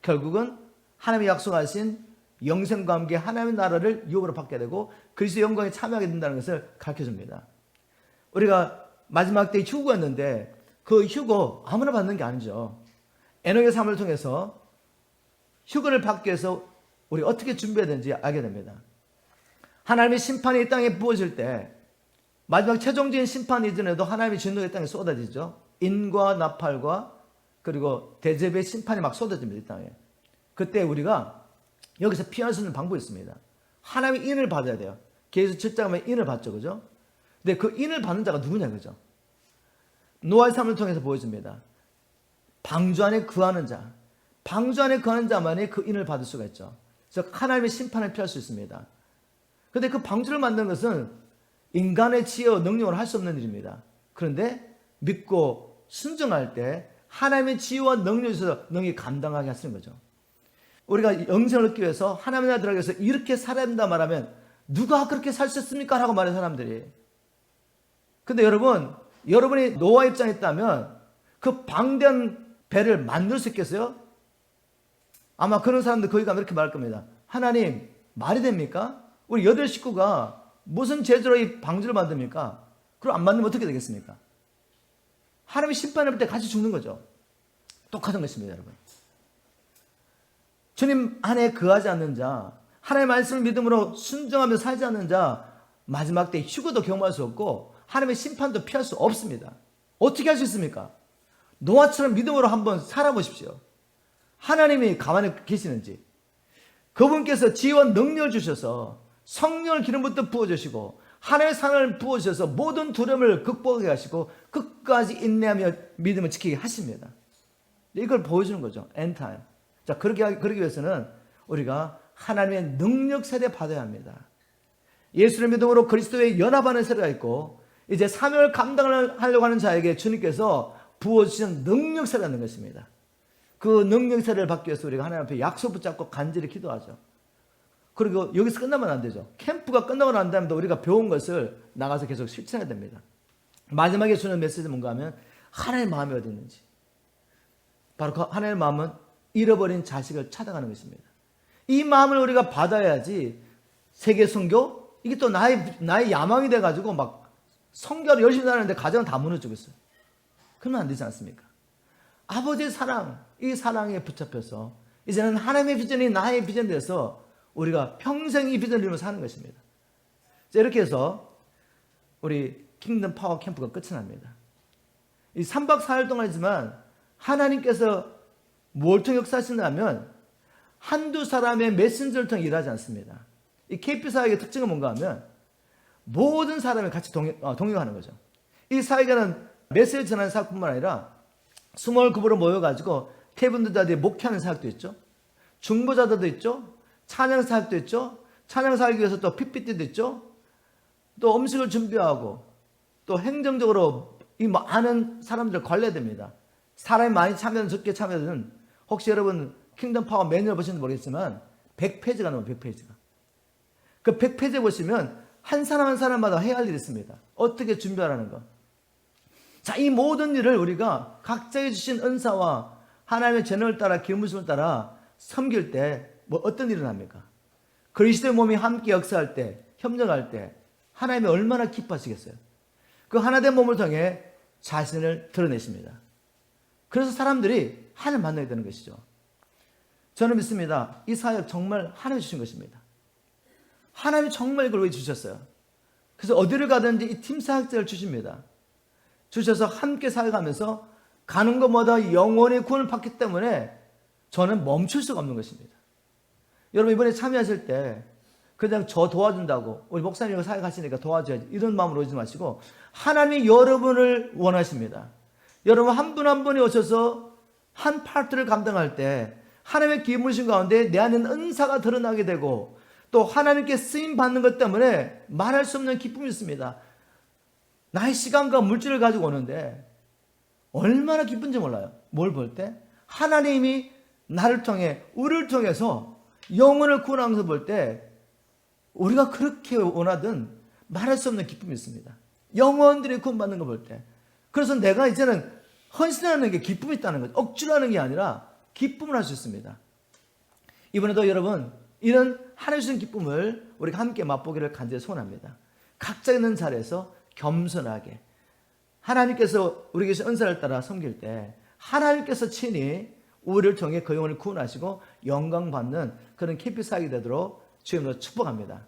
결국은 하나님이 약속하신 영생과 함께 하나님의 나라를 유업으로 받게 되고 그리스도의 영광에 참여하게 된다는 것을 가르쳐줍니다. 우리가 마지막 때 휴거였는데 그 휴거 아무나 받는 게 아니죠. 에녹의 삶을 통해서 휴거를 받기 위해서 우리 어떻게 준비해야 되는지 알게 됩니다. 하나님의 심판이 이 땅에 부어질 때 마지막 최종적인 심판 이전에도 하나님의 진노가 이 땅에 쏟아지죠. 인과 나팔과 그리고 대접의 심판이 막 쏟아집니다. 이 땅에. 그때 우리가 여기서 피할 수 있는 방법이 있습니다. 하나님의 인을 받아야 돼요. 계속 7장에 인을 받죠. 그죠? 근데 그 인을 받는 자가 누구냐 그죠? 노아의 삶을 통해서 보여줍니다. 방주 안에 거하는 자. 방주 안에 거하는 자만이 그 인을 받을 수가 있죠. 즉 하나님의 심판을 피할 수 있습니다. 그런데 그 방주를 만든 것은 인간의 지혜와 능력으로 할 수 없는 일입니다. 그런데 믿고 순종할 때 하나님의 지혜와 능력을 주셔서 능히 감당하게 하시는 거죠. 우리가 영생을 얻기 위해서 하나님의 나라 들어가기 위해서 이렇게 살아야 된다 말하면 누가 그렇게 살 수 있습니까? 라고 말해 사람들이. 근데 여러분이 노아 입장에 있다면 그 방대한 배를 만들 수 있겠어요? 아마 그런 사람들 거기 가면 이렇게 말할 겁니다. 하나님 말이 됩니까? 우리 8 식구가 무슨 재주로 이 방주를 만듭니까? 그럼 안 만들면 어떻게 되겠습니까? 하나님이 심판을 볼 때 같이 죽는 거죠. 똑같은 것입니다, 여러분. 주님 안에 거하지 않는 자, 하나님의 말씀을 믿음으로 순종하며 살지 않는 자, 마지막 때 휴거도 경험할 수 없고 하나님의 심판도 피할 수 없습니다. 어떻게 할 수 있습니까? 노아처럼 믿음으로 한번 살아보십시오. 하나님이 가만히 계시는지, 그분께서 지혜와 능력을 주셔서 성령을 기름부터 부어주시고 하나님의 사랑을 부어주셔서 모든 두려움을 극복하게 하시고 끝까지 인내하며 믿음을 지키게 하십니다. 이걸 보여주는 거죠. 엔타임. 자, 그러기 위해서는 우리가 하나님의 능력 세례 받아야 합니다. 예수를 믿음으로 그리스도의 연합하는 세례가 있고 이제 사명을 감당을 하려고 하는 자에게 주님께서 부어주신 능력 세례가 있는 것입니다. 그 능력 세례를 받기 위해서 우리가 하나님 앞에 약속 붙잡고 간절히 기도하죠. 그리고 여기서 끝나면 안 되죠. 캠프가 끝나고 난 다음에 우리가 배운 것을 나가서 계속 실천해야 됩니다. 마지막에 주는 메시지는 뭔가 하면 하나님의 마음이 어디 있는지. 바로 그 하나님의 마음은 잃어버린 자식을 찾아가는 것입니다. 이 마음을 우리가 받아야지 세계 선교, 이게 또 나의 야망이 돼가지고 막 선교를 열심히 하는데 가정은 다 무너지고 있어요. 그러면 안 되지 않습니까? 아버지의 사랑, 이 사랑에 붙잡혀서 이제는 하나님의 비전이 나의 비전이 돼서 우리가 평생 이 비전을 이루면서 사는 것입니다. 자, 이렇게 해서 우리 킹덤 파워 캠프가 끝이 납니다. 이 3박 4일 동안이지만 하나님께서 뭘 통해 역사하시냐면 한두 사람의 메신저를 통해 일하지 않습니다. 이 KP 사역의 특징은 뭔가 하면 모든 사람이 같이 동역하는 거죠. 이 사역에는 메시지 전하는 사역뿐만 아니라 스몰 그룹으로 모여가지고 태분들자들이 목회하는 사역도 있죠. 중보자들도 있죠. 찬양 사역도 있죠. 찬양 사역을 위해서 또 PPT도 있죠. 또 음식을 준비하고 또 행정적으로 이 많은 사람들을 관리해야 됩니다. 사람이 많이 참여든 적게 참여든 혹시 여러분 킹덤 파워 매뉴얼 보시는지 모르겠지만 100페이지가 넘어요. 100페이지가. 그 100페이지에 보시면 한 사람 한 사람마다 해야 할 일이 있습니다. 어떻게 준비하라는 거. 자, 이 모든 일을 우리가 각자에 주신 은사와 하나님의 재능을 따라 기름부심을 따라 섬길 때 뭐 어떤 일이 납니까? 그리스도의 몸이 함께 역사할 때, 협력할 때 하나님이 얼마나 기뻐하시겠어요? 그 하나된 몸을 통해 자신을 드러내십니다. 그래서 사람들이 하나님 만나게 되는 것이죠. 저는 믿습니다. 이 사역 정말 하나님이 주신 것입니다. 하나님이 정말 이걸 왜 주셨어요? 그래서 어디를 가든지 이 팀 사역자를 주십니다. 주셔서 함께 사역하면서 가는 것마다 영원히 구원을 받기 때문에 저는 멈출 수가 없는 것입니다. 여러분 이번에 참여하실 때 그냥 저 도와준다고 우리 목사님이 사역하시니까 도와줘야지 이런 마음으로 오지 마시고 하나님이 여러분을 원하십니다. 여러분 한 분 한 분이 오셔서 한 파트를 감당할 때 하나님의 기름부심 가운데 내 안에 은사가 드러나게 되고 또 하나님께 쓰임 받는 것 때문에 말할 수 없는 기쁨이 있습니다. 나의 시간과 물질을 가지고 오는데 얼마나 기쁜지 몰라요. 뭘 볼 때? 하나님이 나를 통해 우리를 통해서 영혼을 구원하는 것을 볼 때 우리가 그렇게 원하든 말할 수 없는 기쁨이 있습니다. 영혼들이 구원받는 걸 볼 때. 그래서 내가 이제는 헌신하는 게 기쁨이 있다는 거죠. 억지로 하는 게 아니라 기쁨을 할 수 있습니다. 이번에도 여러분 이런 하나님 주신 기쁨을 우리가 함께 맛보기를 간절히 소원합니다. 각자 있는 자리에서 겸손하게 하나님께서 우리에게 주신 은사를 따라 섬길 때 하나님께서 친히 우리를 통해 그 영혼을 구원하시고 영광 받는 그런 KP 사역이 되도록 주님으로 축복합니다.